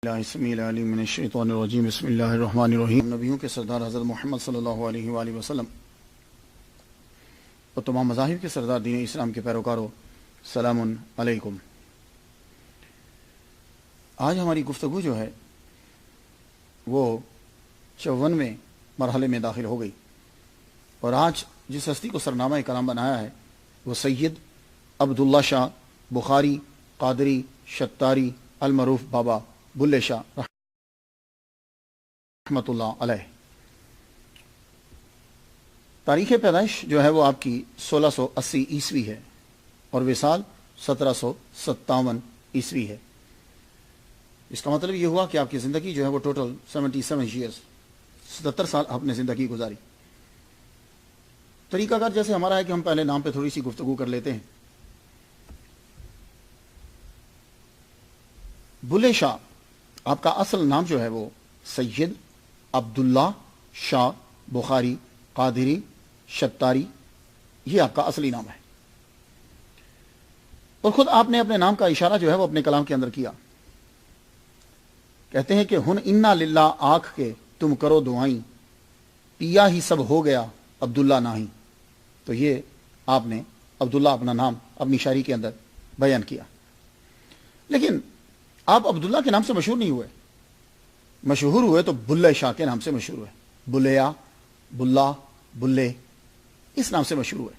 بسم اللہ الرحمن الرحیم۔ نبیوں کے سردار حضرت محمد صلی اللہ علیہ وآلہ وسلم اور تمام مذاہب کے سردار دین اسلام کے پیروکاروں، سلام علیکم۔ آج ہماری گفتگو جو ہے وہ 54ویں مرحلے میں داخل ہو گئی، اور آج جس ہستی کو سرنامہ کلام بنایا ہے وہ سید عبداللہ شاہ بخاری قادری شتاری المعروف بابا بلے شاہ رحمۃ اللہ علیہ۔ تاریخ پیدائش جو ہے وہ آپ کی 1680 عیسوی ہے اور وصال 1757 عیسوی ہے۔ اس کا مطلب یہ ہوا کہ آپ کی زندگی جو ہے وہ ٹوٹل 77 ایئرز 77 سال آپ نے زندگی گزاری۔ طریقہ کار جیسے ہمارا ہے کہ ہم پہلے نام پہ تھوڑی سی گفتگو کر لیتے ہیں۔ بلے شاہ آپ کا اصل نام جو ہے وہ سید عبداللہ شاہ بخاری قادری شتاری، یہ آپ کا اصلی نام ہے، اور خود آپ نے اپنے نام کا اشارہ جو ہے وہ اپنے کلام کے اندر کیا۔ کہتے ہیں کہ ہن انا للہ آنکھ کے تم کرو دعائیں، پیا ہی سب ہو گیا عبداللہ نہیں۔ تو یہ آپ نے عبداللہ اپنا نام اپنی شاعری کے اندر بیان کیا، لیکن آپ عبداللہ کے نام سے مشہور نہیں ہوئے، مشہور ہوئے تو بلے شاہ کے نام سے مشہور ہوئے۔ بلیا، بلا، بلے، اس نام سے مشہور ہوئے۔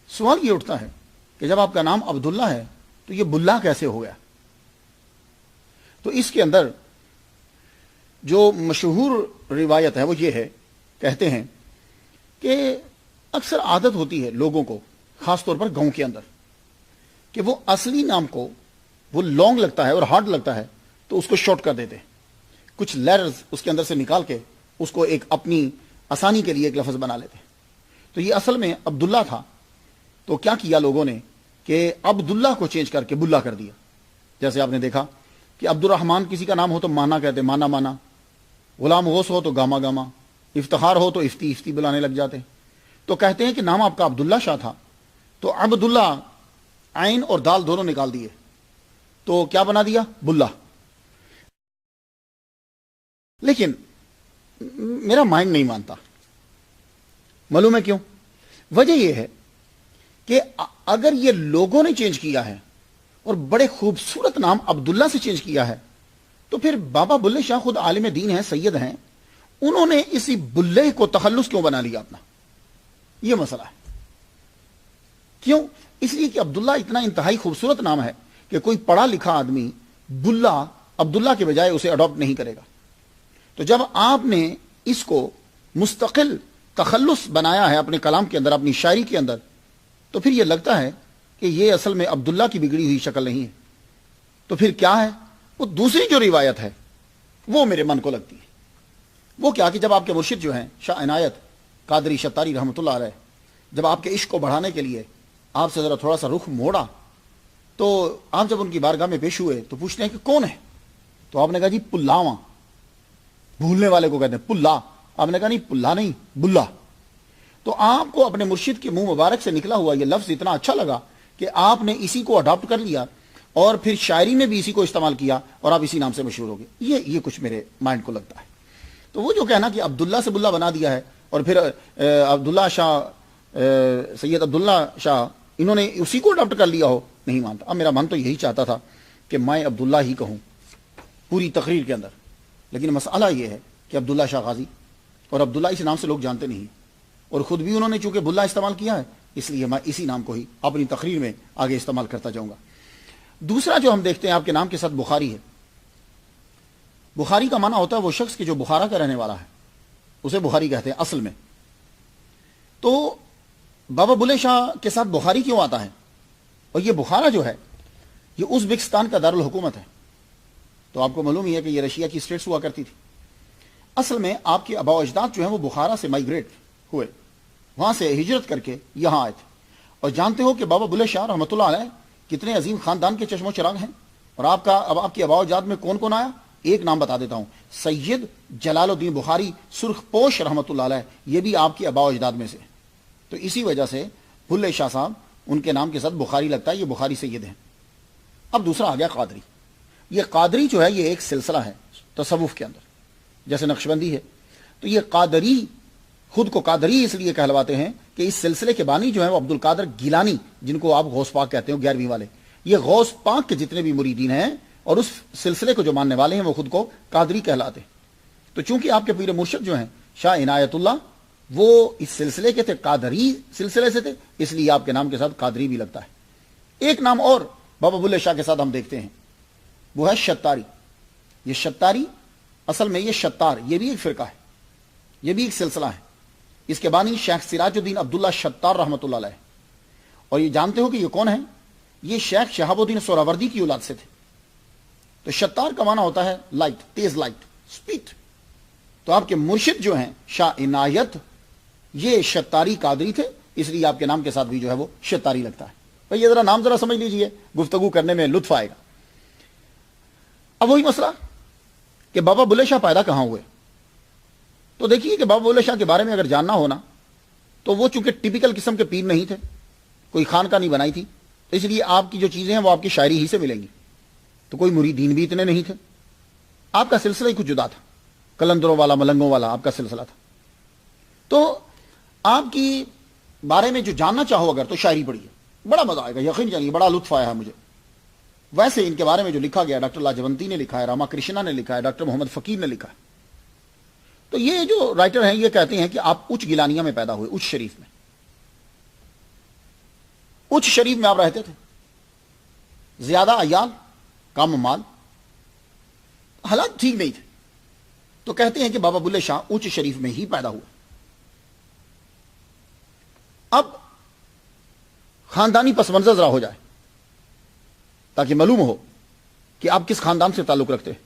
سوال یہ اٹھتا ہے کہ جب آپ کا نام عبداللہ ہے تو یہ بلا کیسے ہو گیا؟ تو اس کے اندر جو مشہور روایت ہے وہ یہ ہے، کہتے ہیں کہ اکثر عادت ہوتی ہے لوگوں کو، خاص طور پر گاؤں کے اندر، کہ وہ اصلی نام کو وہ لانگ لگتا ہے اور ہارڈ لگتا ہے تو اس کو شارٹ کر دیتے، کچھ لیٹرز اس کے اندر سے نکال کے اس کو ایک اپنی آسانی کے لیے ایک لفظ بنا لیتے۔ تو یہ اصل میں عبداللہ تھا، تو کیا کیا لوگوں نے کہ عبداللہ کو چینج کر کے بلا کر دیا۔ جیسے آپ نے دیکھا کہ عبد الرحمن کسی کا نام ہو تو مانا کہتے، مانا مانا، غلام غوث ہو تو گاما گاما، افتخار ہو تو افتی افتی بلانے لگ جاتے۔ تو کہتے ہیں کہ نام آپ کا عبداللہ شاہ تھا، تو عبداللہ عین اور دال دونوں نکال دیے تو کیا بنا دیا؟ بلا۔ لیکن میرا مائنڈ نہیں مانتا، معلوم ہے کیوں؟ وجہ یہ ہے کہ اگر یہ لوگوں نے چینج کیا ہے اور بڑے خوبصورت نام عبداللہ سے چینج کیا ہے، تو پھر بابا بلے شاہ خود عالم دین ہیں، سید ہیں، انہوں نے اسی بلے کو تخلص کیوں بنا لیا اپنا؟ یہ مسئلہ ہے۔ کیوں؟ اس لیے کہ عبداللہ اتنا انتہائی خوبصورت نام ہے کہ کوئی پڑھا لکھا آدمی بلا عبداللہ کے بجائے اسے اڈاپٹ نہیں کرے گا۔ تو جب آپ نے اس کو مستقل تخلص بنایا ہے اپنے کلام کے اندر، اپنی شاعری کے اندر، تو پھر یہ لگتا ہے کہ یہ اصل میں عبداللہ کی بگڑی ہوئی شکل نہیں ہے۔ تو پھر کیا ہے؟ وہ دوسری جو روایت ہے وہ میرے من کو لگتی ہے۔ وہ کیا کہ جب آپ کے مرشد جو ہیں شاہ عنایت قادری شتاری رحمۃ اللہ علیہ، جب آپ کے عشق کو بڑھانے کے لیے آپ سے ذرا تھوڑا سا رخ موڑا، تو آپ جب ان کی بارگاہ میں پیش ہوئے تو پوچھتے ہیں کہ کون ہے؟ تو آپ نے کہا جی پلاواں، بھولنے والے کو کہتے ہیں پلا۔ آپ نے کہا نہیں، پلا نہیں، بلا۔ تو آپ کو اپنے مرشد کے منہ مبارک سے نکلا ہوا یہ لفظ اتنا اچھا لگا کہ آپ نے اسی کو اڈاپٹ کر لیا اور پھر شاعری میں بھی اسی کو استعمال کیا اور آپ اسی نام سے مشہور ہو گئے۔ یہ کچھ میرے مائنڈ کو لگتا ہے۔ تو وہ جو کہنا کہ عبداللہ سے بلا بنا دیا ہے اور پھر عبداللہ شاہ، سید عبداللہ شاہ، انہوں نے اسی کو اڈاپٹ کر لیا ہو، نہیں مانتا۔ اب میرا من تو یہی چاہتا تھا کہ میں عبداللہ ہی کہوں پوری تقریر کے اندر، لیکن مسئلہ یہ ہے کہ عبداللہ شاہ غازی اور عبداللہ اس نام سے لوگ جانتے نہیں، اور خود بھی انہوں نے چونکہ بلا استعمال کیا ہے، اس لیے میں اسی نام کو ہی اپنی تقریر میں آگے استعمال کرتا جاؤں گا۔ دوسرا جو ہم دیکھتے ہیں آپ کے نام کے ساتھ بخاری ہے۔ بخاری کا معنی ہوتا ہے وہ شخص کہ جو بخارا کا رہنے والا ہے، اسے بخاری کہتے ہیں اصل میں۔ تو بابا بلے شاہ کے ساتھ بخاری کیوں آتا ہے؟ اور یہ بخارا جو ہے یہ ازبکستان کا دارالحکومت ہے۔ تو آپ کو معلوم ہی ہے کہ یہ رشیا کی اسٹیٹس ہوا کرتی تھی۔ اصل میں آپ کے آباء و اجداد جو ہیں وہ بخارا سے مائیگریٹ ہوئے، وہاں سے ہجرت کر کے یہاں آئے تھے۔ اور جانتے ہو کہ بابا بلے شاہ رحمۃ اللہ علیہ کتنے عظیم خاندان کے چشم و چراغ ہیں، اور آپ کے آباء و اجداد میں کون کون آیا؟ ایک نام بتا دیتا ہوں، سید جلال الدین بخاری سرخ پوش رحمۃ اللہ علیہ، یہ بھی آپ کے آباء و اجداد میں سے۔ تو اسی وجہ سے بلے شاہ صاحب ان کے نام کے ساتھ بخاری لگتا ہے، یہ بخاری سید ہیں۔ اب دوسرا آ گیا قادری۔ یہ قادری جو ہے یہ ایک سلسلہ ہے تصوف کے اندر، جیسے نقشبندی ہے، تو یہ قادری خود کو قادری اس لیے کہلواتے ہیں کہ اس سلسلے کے بانی جو ہیں وہ عبد القادر گیلانی، جن کو آپ غوث پاک کہتے ہیں 11ویں والے، یہ غوث پاک کے جتنے بھی مریدین ہیں اور اس سلسلے کو جو ماننے والے ہیں وہ خود کو قادری کہلاتے ہیں۔ تو چونکہ آپ کے پیر مرشد جو ہیں شاہ عنایت اللہ وہ اس سلسلے کے تھے، قادری سلسلے سے تھے، اس لیے آپ کے نام کے ساتھ قادری بھی لگتا ہے۔ ایک نام اور بابا بلے شاہ کے ساتھ ہم دیکھتے ہیں، وہ ہے شتاری۔ یہ شتاری اصل میں یہ شتار، یہ بھی ایک فرقہ ہے، یہ بھی ایک سلسلہ ہے۔ اس کے بانی شیخ سراج الدین عبداللہ شتار رحمۃ اللہ علیہ، اور یہ جانتے ہو کہ یہ کون ہے؟ یہ شیخ شہاب الدین سہراوردی کی اولاد سے تھے۔ تو شتار کا معنی ہوتا ہے لائٹ، تیز لائٹ، سپیڈ۔ تو آپ کے مرشد جو ہیں شاہ عنایت، یہ شتاری قادری تھے، اس لیے آپ کے نام کے ساتھ بھی جو ہے وہ شتاری لگتا ہے۔ بھئی یہ ذرا نام ذرا سمجھ لیجئے، گفتگو کرنے میں لطف آئے گا۔ اب وہی مسئلہ کہ بابا بلے شاہ پیدا کہاں ہوئے؟ تو دیکھیے کہ بابا بلے شاہ کے بارے میں اگر جاننا ہونا تو وہ چونکہ ٹپیکل قسم کے پیر نہیں تھے، کوئی خانقاہ نہیں بنائی تھی، تو اس لیے آپ کی جو چیزیں ہیں وہ آپ کی شاعری ہی سے ملیں گی۔ تو کوئی مریدین بھی اتنے نہیں تھے، آپ کا سلسلہ ہی کچھ جدا تھا، کلندروں والا ملنگوں والا آپ کا سلسلہ تھا۔ تو آپ کی بارے میں جو جاننا چاہو اگر تو شاعری پڑھیے، بڑا مزہ آئے گا، یقین جانیے بڑا لطف آیا ہے مجھے۔ ویسے ان کے بارے میں جو لکھا گیا، ڈاکٹر لاجونتی نے لکھا ہے، راما کرشنا نے لکھا ہے، ڈاکٹر محمد فقیر نے لکھا ہے۔ تو یہ جو رائٹر ہیں یہ کہتے ہیں کہ آپ اچ گیلانیہ میں پیدا ہوئے، اچ شریف میں، اچ شریف میں آپ رہتے تھے، زیادہ عیال، کم مال، حالات ٹھیک نہیں تھے۔ تو کہتے ہیں کہ بابا بلے شاہ اچ شریف میں ہی پیدا ہوئے۔ اب خاندانی پس منظر ذرا ہو جائے تاکہ معلوم ہو کہ آپ کس خاندان سے تعلق رکھتے ہیں۔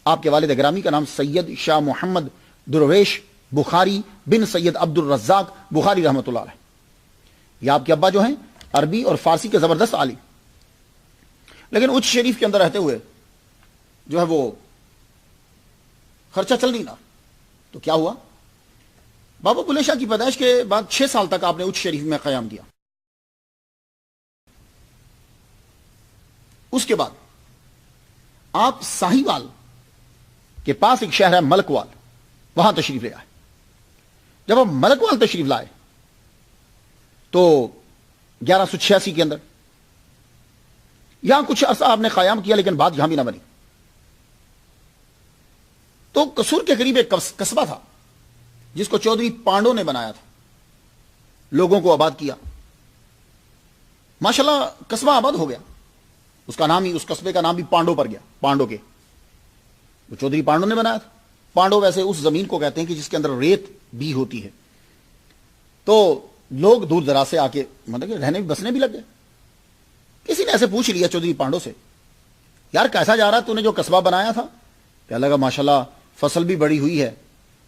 آپ کے والد گرامی کا نام سید شاہ محمد درویش بخاری بن سید عبد الرزاق بخاری رحمۃ اللہ علیہ۔ یہ آپ کے ابا جو ہیں عربی اور فارسی کے زبردست عالم، لیکن اچ شریف کے اندر رہتے ہوئے جو ہے وہ خرچہ چل نہیں رہا۔ تو کیا ہوا؟ بابا بلے شاہ کی پیدائش کے بعد 6 سال تک آپ نے اچ شریف میں قیام کیا۔ اس کے بعد آپ ساہیوال کے پاس ایک شہر ہے ملکوال، وہاں تشریف لے آئے۔ جب آپ ملکوال تشریف لائے تو 1186 کے اندر یہاں کچھ عرصہ آپ نے قیام کیا، لیکن بات یہاں بھی نہ بنی۔ تو قصور کے قریب ایک قصبہ تھا جس کو چودھری پانڈو نے بنایا تھا، لوگوں کو آباد کیا، ماشاءاللہ قصبہ آباد ہو گیا۔ اس کا نام ہی، اس قصبے کا نام بھی پانڈو پر گیا، پانڈو کے، وہ چودھری پانڈو نے بنایا تھا۔ پانڈو ویسے اس زمین کو کہتے ہیں کہ جس کے اندر ریت بھی ہوتی ہے۔ تو لوگ دور دراز سے آ کے مطلب کہ رہنے بسنے بھی لگ گئے۔ کسی نے ایسے پوچھ لیا چودھری پانڈو سے، یار کیسا جا رہا تو نے جو قصبہ بنایا تھا؟ کہ اللہ کا ماشاءاللہ فصل بھی بڑی ہوئی ہے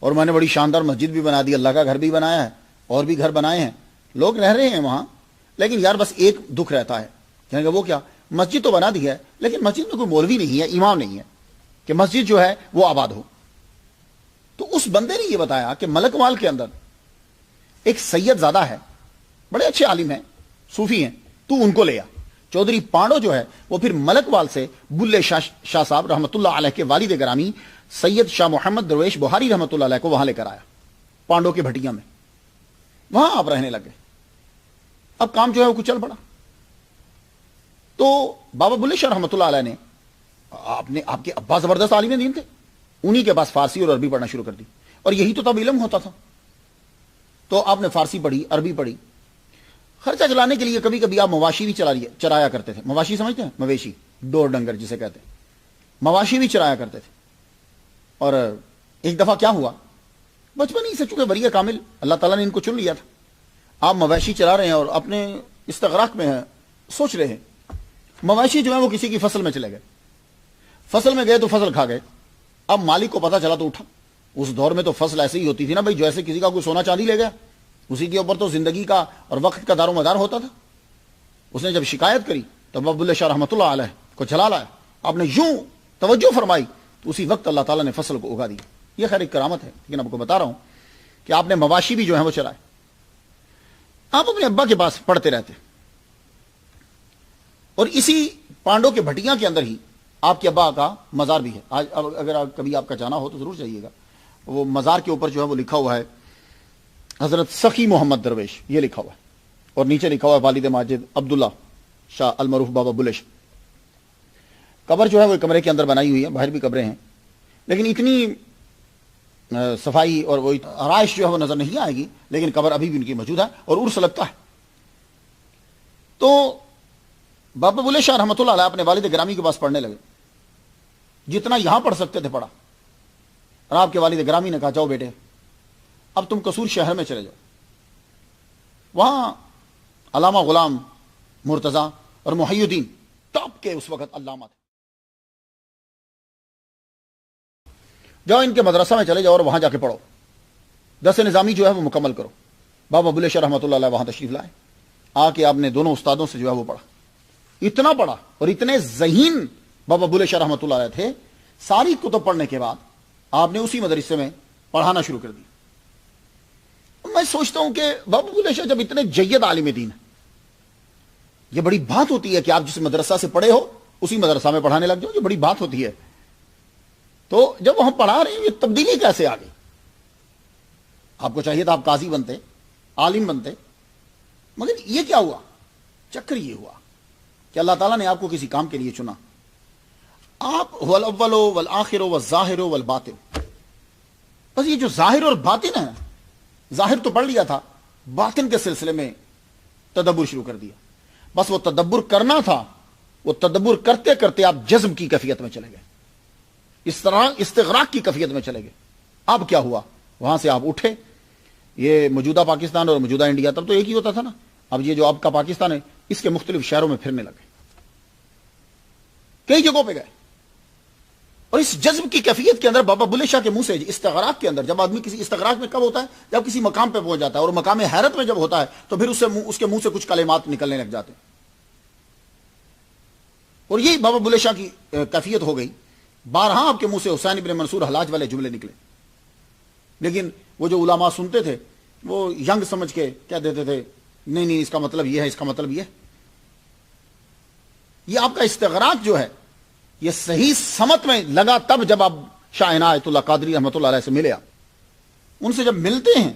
اور میں نے بڑی شاندار مسجد بھی بنا دی، اللہ کا گھر بھی بنایا ہے اور بھی گھر بنائے ہیں، لوگ رہ رہے ہیں وہاں، لیکن یار بس ایک دکھ رہتا ہے۔ کہنے کہ وہ کیا؟ مسجد تو بنا دی ہے لیکن مسجد میں کوئی مولوی نہیں ہے، امام نہیں ہے کہ مسجد جو ہے وہ آباد ہو۔ تو اس بندے نے یہ بتایا کہ ملکوال کے اندر ایک سید زادہ ہے، بڑے اچھے عالم ہیں، صوفی ہیں، تو ان کو لے آ۔ چودھری پانڈو جو ہے وہ پھر ملکوال سے بلے شاہ صاحب رحمۃ اللہ علیہ کے والد گرامی سید شاہ محمد درویش بخاری رحمۃ اللہ علیہ کو وہاں لے کر آیا، پانڈو کے بھٹیا میں، وہاں آپ رہنے لگے۔ اب کام جو ہے وہ کچھ چل پڑا۔ تو بابا بلے شاہ رحمۃ اللہ علیہ نے آپ کے ابا زبردست عالم دین تھے، انہی کے پاس فارسی اور عربی پڑھنا شروع کر دی، اور یہی تو تب علم ہوتا تھا۔ تو آپ نے فارسی پڑھی، عربی پڑھی، خرچہ چلانے کے لیے کبھی کبھی آپ مواشی بھی چرایا کرتے تھے۔ مواشی سمجھتے ہیں؟ مویشی، ڈور ڈنگر جسے کہتے ہیں، مواشی بھی چرایا کرتے تھے۔ اور ایک دفعہ کیا ہوا، بچپن ہی سے چونکہ ولی کامل اللہ تعالیٰ نے ان کو چن لیا تھا، آپ مویشی چرا رہے ہیں اور اپنے استغراق میں ہیں، سوچ رہے ہیں، مویشی جو ہے وہ کسی کی فصل میں چلے گئے، فصل میں گئے تو فصل کھا گئے۔ اب مالک کو پتا چلا تو اٹھا۔ اس دور میں تو فصل ایسے ہی ہوتی تھی نا بھائی، جیسے کسی کا کوئی سونا چاندی لے گیا، اسی کے اوپر تو زندگی کا اور وقت کا دار و مدار ہوتا تھا۔ اس نے جب شکایت کری تو بابا بلے شاہ رحمۃ اللہ علیہ کو چلا لایا، آپ نے یوں توجہ فرمائی تو اسی وقت اللہ تعالیٰ نے فصل کو اگا دی۔ یہ خیر ایک کرامت ہے، لیکن آپ کو بتا رہا ہوں کہ آپ نے مواشی بھی جو ہے وہ چلائے۔ آپ اپنے ابا کے پاس پڑھتے رہتے، اور اسی پانڈو کے بھٹیاں کے اندر ہی آپ کے ابا کا مزار بھی ہے. آج اگر کبھی آپ کا جانا ہو تو ضرور جائیے گا. وہ مزار کے اوپر جو ہے وہ لکھا ہوا ہے حضرت سخی محمد درویش، یہ لکھا ہوا ہے، اور نیچے لکھا ہوا ہے والد ماجد عبداللہ شاہ المعروف بابا بلے شاہ. قبر جو ہے وہ کمرے کے اندر بنائی ہوئی ہے، باہر بھی قبریں ہیں، لیکن اتنی صفائی اور وہ آرائش جو ہے وہ نظر نہیں آئے گی، لیکن قبر ابھی بھی ان کی موجود ہے اور عرس لگتا ہے. تو بابا بلے شاہ رحمۃ اللہ علیہ اپنے والد گرامی کے پاس پڑھنے لگے. جتنا یہاں پڑھ سکتے تھے پڑھا، اور آپ کے والد گرامی نے کہا جاؤ بیٹے اب تم قصور شہر میں چلے جاؤ. وہاں علامہ غلام مرتضیٰ اور محی الدین ٹاپ کے اس وقت علامہ تھے. جاؤ ان کے مدرسہ میں چلے جاؤ اور وہاں جا کے پڑھو، درس نظامی جو ہے وہ مکمل کرو. بابا بلے شاہ رحمۃ اللہ علیہ وہاں تشریف لائے. آ کے آپ نے دونوں استادوں سے جو ہے وہ پڑھا. اتنا پڑھا اور اتنے ذہین بابا بلے شاہ رحمۃ اللہ علیہ تھے، ساری کتب پڑھنے کے بعد آپ نے اسی مدرسے میں پڑھانا شروع کر دی. میں سوچتا ہوں کہ بابا بلے شاہ جب اتنے جید عالم دین ہیں، یہ بڑی بات ہوتی ہے کہ آپ جس مدرسہ سے پڑھے ہو اسی مدرسہ میں پڑھانے لگ جاؤ، یہ بڑی بات ہوتی ہے. تو جب وہاں پڑھا رہے ہیں یہ تبدیلی کیسے آ گئی؟ آپ کو چاہیے تھا آپ قاضی بنتے، عالم بنتے، مگر یہ کیا ہوا؟ چکر یہ ہوا کہ اللہ تعالیٰ نے آپ کو کسی کام کے لیے چنا. آپ والاول والآخر والظاہر والباطن، بس یہ جو ظاہر اور باطن ہے، ظاہر تو پڑھ لیا تھا، باطن کے سلسلے میں تدبر شروع کر دیا. بس وہ تدبر کرنا تھا، وہ تدبر کرتے کرتے آپ جذب کی کیفیت میں چلے گئے، اس طرح استغراق کی کیفیت میں چلے گئے. اب کیا ہوا؟ وہاں سے آپ اٹھے. یہ موجودہ پاکستان اور موجودہ انڈیا تب تو ایک ہی ہوتا تھا نا. اب یہ جو آپ کا پاکستان ہے اس کے مختلف شہروں میں پھرنے لگے، کئی جگہوں پہ گئے. اور اس جذب کی کیفیت کے اندر بابا بلے شاہ کے منہ سے استغراق کے اندر، جب آدمی کسی استغراق میں کب ہوتا ہے؟ جب کسی مقام پہ پہنچ جاتا ہے، اور مقام حیرت میں جب ہوتا ہے تو پھر اس کے منہ سے کچھ کلمات نکلنے لگ جاتے ہیں. اور یہی بابا بلے شاہ کی کیفیت ہو گئی. بارہا آپ کے منہ سے حسین ابن منصور حلاج والے جملے نکلے، لیکن وہ جو علماء سنتے تھے وہ ینگ سمجھ کے کہہ دیتے تھے نہیں اس کا مطلب یہ ہے، اس کا مطلب یہ. یہ آپ کا استغراق جو ہے یہ صحیح سمت میں لگا تب جب آپ شاہ عنایت اللہ قادری رحمۃ اللہ علیہ سے ملے. آپ ان سے جب ملتے ہیں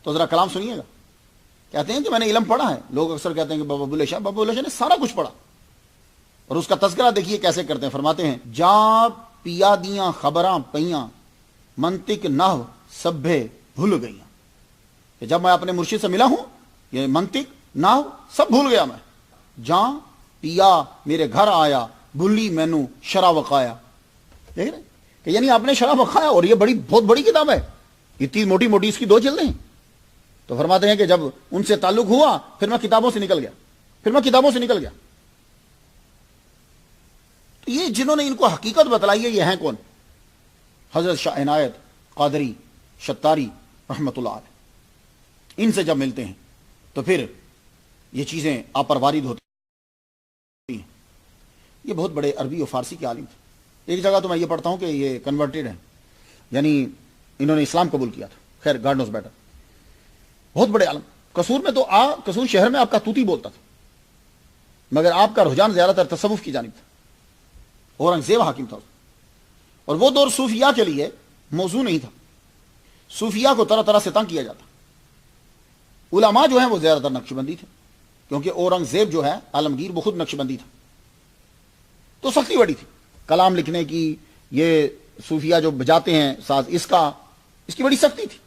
تو ذرا کلام سنیے گا. کہتے ہیں کہ میں نے علم پڑھا ہے. لوگ اکثر کہتے ہیں کہ بابا بلے شاہ نے سارا کچھ پڑھا، اور اس کا تذکرہ دیکھیے کیسے کرتے ہیں. فرماتے ہیں جا پیا دیاں خبراں پیاں منطق نحو سبھے بھول گئیاں. کہ جب میں اپنے مرشد سے ملا ہوں یہ منطق نحو سب بھول گیا. میں جاں پیا میرے گھر آیا بھولی مینو شرح وقایا. دیکھ رہے کہ یعنی آپ نے شرح وقایا، اور یہ بہت بڑی کتاب ہے، اتنی موٹی موٹی اس کی 2 جلدیں ہیں. تو فرماتے ہیں کہ جب ان سے تعلق ہوا پھر میں کتابوں سے نکل گیا. تو یہ جنہوں نے ان کو حقیقت بتلائی ہے یہ ہیں کون؟ حضرت شاہ عنایت قادری شتاری رحمت اللہ علیہ. ان سے جب ملتے ہیں تو پھر یہ چیزیں آپ پر وارد ہوتی ہیں. یہ بہت بڑے عربی و فارسی کے عالم تھے. ایک جگہ تو میں یہ پڑھتا ہوں کہ یہ کنورٹڈ ہیں، یعنی انہوں نے اسلام قبول کیا تھا. خیر گاڈ نوز بیٹر. بہت بڑے عالم. قصور میں تو قصور شہر میں آپ کا توتی بولتا تھا، مگر آپ کا رجحان زیادہ تر تصوف کی جانب تھا. اورنگزیب حاکم تھا، اور وہ دور صوفیاء کے لیے موضوع نہیں تھا. صوفیاء کو طرح طرح سے تنگ کیا جاتا. علماء جو ہیں وہ زیادہ تر نقشبندی تھے، کیونکہ اورنگزیب جو ہے عالمگیر وہ خود نقشبندی تھا. تو سختی بڑی تھی کلام لکھنے کی. یہ صوفیاء جو بجاتے ہیں ساز، اس کی بڑی سختی تھی.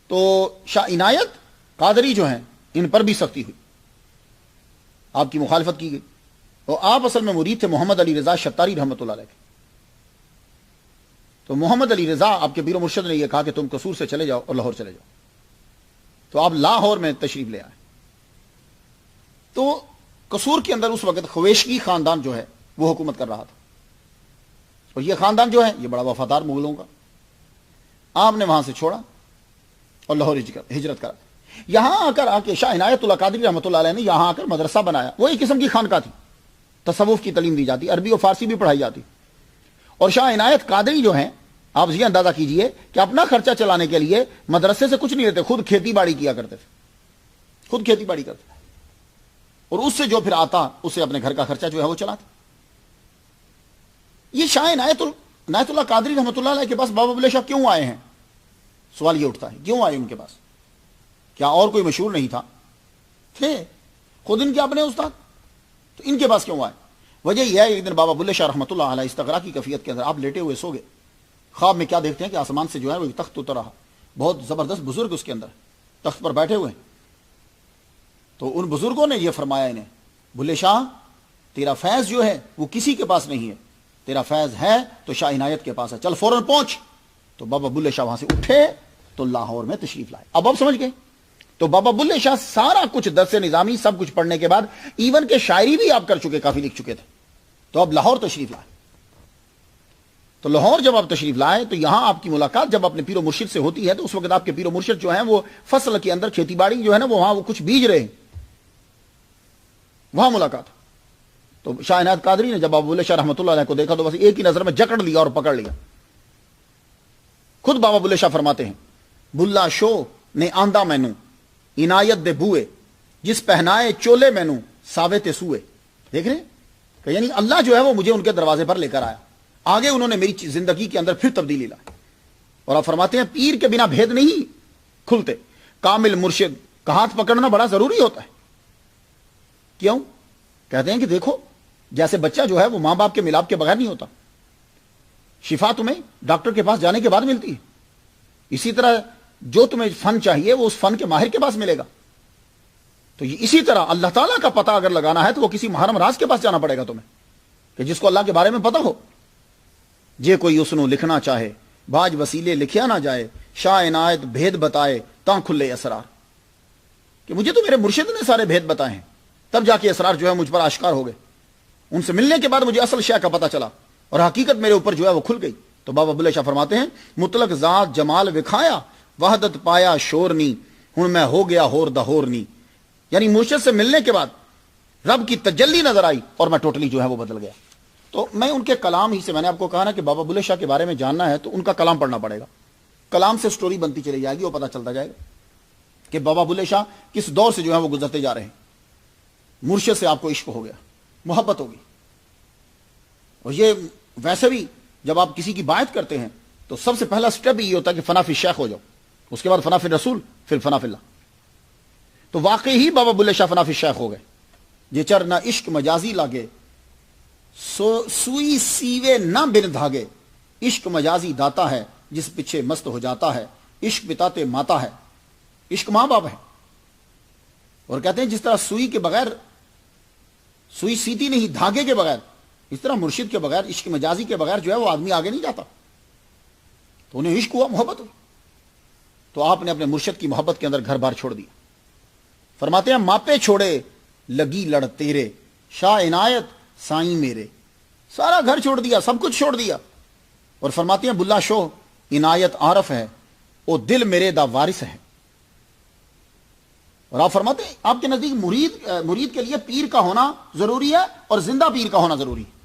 تو شاہ عنایت قادری جو ہیں ان پر بھی سختی ہوئی، آپ کی مخالفت کی گئی. اور آپ اصل میں مرید تھے محمد علی رضا شتاری رحمۃ اللہ علیہ کے. تو محمد علی رضا آپ کے پیر و مرشد نے یہ کہا کہ تم قصور سے چلے جاؤ اور لاہور چلے جاؤ. تو آپ لاہور میں تشریف لے آئے. تو قصور کے اندر اس وقت خویشگی خاندان جو ہے وہ حکومت کر رہا تھا، اور یہ خاندان جو ہے یہ بڑا وفادار مغلوں کا. آپ نے وہاں سے چھوڑا اور لاہور ہجرت کرا. یہاں آ کے شاہ عنایت اللہ قادری رحمۃ اللہ علیہ نے یہاں آ کر مدرسہ بنایا. وہ ایک قسم کی خانقاہ تھی، تصوف کی تعلیم دی جاتی، عربی و فارسی بھی پڑھائی جاتی. اور شاہ عنایت قادری جو ہیں آپ یہ اندازہ کیجئے کہ اپنا خرچہ چلانے کے لیے مدرسے سے کچھ نہیں لیتے، خود کھیتی باڑی کیا کرتے تھے، اور اس سے جو پھر آتا اس سے اپنے گھر کا خرچہ جو ہے وہ چلاتے. یہ شاہ عنایت اللہ قادری رحمۃ اللہ علیہ کے پاس بابا بلے شاہ کیوں آئے ہیں؟ سوال یہ اٹھتا ہے، کیوں آئے ان کے پاس؟ کیا اور کوئی مشہور نہیں تھا؟ تھے خود ان کے اپنے استاد، تو ان کے پاس کیوں آئے؟ وجہ یہ ہے، ایک دن بابا بلے شاہ رحمۃ اللہ علیہ استغراق کی کیفیت کے اندر آپ لیٹے ہوئے سو گئے، خواب میں کیا دیکھتے ہیں کہ آسمان سے جو ہے وہ تخت اتر رہا، بہت زبردست بزرگ اس کے اندر تخت پر بیٹھے ہوئے ہیں۔ تو ان بزرگوں نے یہ فرمایا انہیں، بلے شاہ تیرا فیض جو ہے وہ کسی کے پاس نہیں ہے، تیرا فیض ہے تو شاہ عنایت کے پاس ہے، چل فوراً پہنچ۔ تو بابا بلے شاہ وہاں سے اٹھے تو لاہور میں تشریف لائے۔ اب آپ سمجھ گئے؟ تو بابا بلے شاہ سارا کچھ درس نظامی سب کچھ پڑھنے کے بعد ایون کہ شاعری بھی آپ کر چکے، کافی لکھ چکے تھے، تو اب لاہور تشریف لائے۔ تو لاہور جب آپ تشریف لائے تو یہاں آپ کی ملاقات جب اپنے پیر و مرشد سے ہوتی ہے تو اس وقت آپ کے پیر و مرشد جو ہیں وہ فصل کے اندر کھیتی باڑی جو ہے نا وہ وہاں وہ کچھ بیج رہے ہیں، وہاں ملاقات۔ تو شاہ عنایت قادری نے جب بابا بلے شاہ رحمۃ اللہ علیہ کو دیکھا تو بس ایک ہی نظر میں جکڑ لیا اور پکڑ لیا۔ خود بابا بلے شاہ فرماتے ہیں، بلا شو نے آندہ مینوں عنایت دے بوئے، جس پہنائے چولے مینوں ساوے تے سوئے۔ دیکھ رہے ہیں کہ یعنی اللہ جو ہے وہ مجھے ان کے دروازے پر لے کر آیا، آگے انہوں نے میری زندگی کے اندر پھر تبدیلی لائی۔ اور آپ فرماتے ہیں پیر کے بنا بھید نہیں کھلتے، کامل مرشد کا ہاتھ پکڑنا بڑا ضروری ہوتا ہے۔ کیوں؟ کہتے ہیں کہ دیکھو جیسے بچہ جو ہے وہ ماں باپ کے ملاپ کے بغیر نہیں ہوتا، شفا تمہیں ڈاکٹر کے پاس جانے کے بعد ملتی ہے، اسی طرح جو تمہیں فن چاہیے وہ اس فن کے ماہر کے پاس ملے گا۔ تو یہ اسی طرح اللہ تعالیٰ کا پتہ اگر لگانا ہے تو وہ کسی محرم راز کے پاس جانا پڑے گا تمہیں، کہ جس کو اللہ کے بارے میں پتہ ہو۔ جے کوئی اسنو لکھنا چاہے باج وسیلے لکھیا نہ جائے، شاہ عنایت بھید بتائے تاں کھلے اسرار، کہ مجھے تو میرے مرشد نے سارے بھید بتائے ہیں، تب جا کے اسرار جو ہے مجھ پر آشکار ہو گئے، ان سے ملنے کے بعد مجھے اصل شے کا پتہ چلا اور حقیقت میرے اوپر جو ہے وہ کھل گئی۔ تو بابا بلے شاہ فرماتے ہیں، مطلق ذات جمال وکھایا وحدت پایا شورنی، ہن میں ہو گیا ہور دہورنی، یعنی مرشد سے ملنے کے بعد رب کی تجلی نظر آئی اور میں ٹوٹلی جو ہے وہ بدل گیا۔ تو میں ان کے کلام ہی سے، میں نے آپ کو کہا نا کہ بابا بلے شاہ کے بارے میں جاننا ہے تو ان کا کلام پڑھنا پڑے گا، کلام سے سٹوری بنتی چلی جائے گی، وہ پتہ چلتا جائے گا کہ بابا بلے شاہ کس دور سے جو ہے وہ گزرتے جا رہے ہیں۔ مرشد سے آپ کو عشق ہو گیا، محبت ہوگی، اور یہ ویسے بھی جب آپ کسی کی بات کرتے ہیں تو سب سے پہلا سٹیپ یہ ہوتا ہے کہ فنا فی الشیخ ہو جاؤ، اس کے بعد فنا فی الرسول، پھر فنا فی اللہ۔ تو واقعی ہی بابا بلے شاہ فنا فی الشیخ ہو گئے۔ یہ چر نہ عشق مجازی لاگے، سوئی سیوے نہ بن دھاگے، عشق مجازی داتا ہے جس پیچھے مست ہو جاتا ہے، عشق بتاتے ماتا ہے، عشق ماں باپ ہے۔ اور کہتے ہیں جس طرح سوئی کے بغیر سوئی سیتی نہیں دھاگے کے بغیر، اس طرح مرشد کے بغیر، عشق مجازی کے بغیر جو ہے وہ آدمی آگے نہیں جاتا۔ تو انہیں عشق ہوا، محبت ہوئی، تو آپ نے اپنے مرشد کی محبت کے اندر گھر بار چھوڑ دیا۔ فرماتے ہیں ماپے چھوڑے لگی لڑ تیرے، شاہ عنایت سائیں میرے، سارا گھر چھوڑ دیا، سب کچھ چھوڑ دیا۔ اور فرماتے ہیں بلا شو عنایت عارف ہے، او دل میرے دا وارث ہے۔ اور آپ فرماتے ہیں آپ کے نزدیک مرید کے لیے پیر کا ہونا ضروری ہے اور زندہ پیر کا ہونا ضروری ہے۔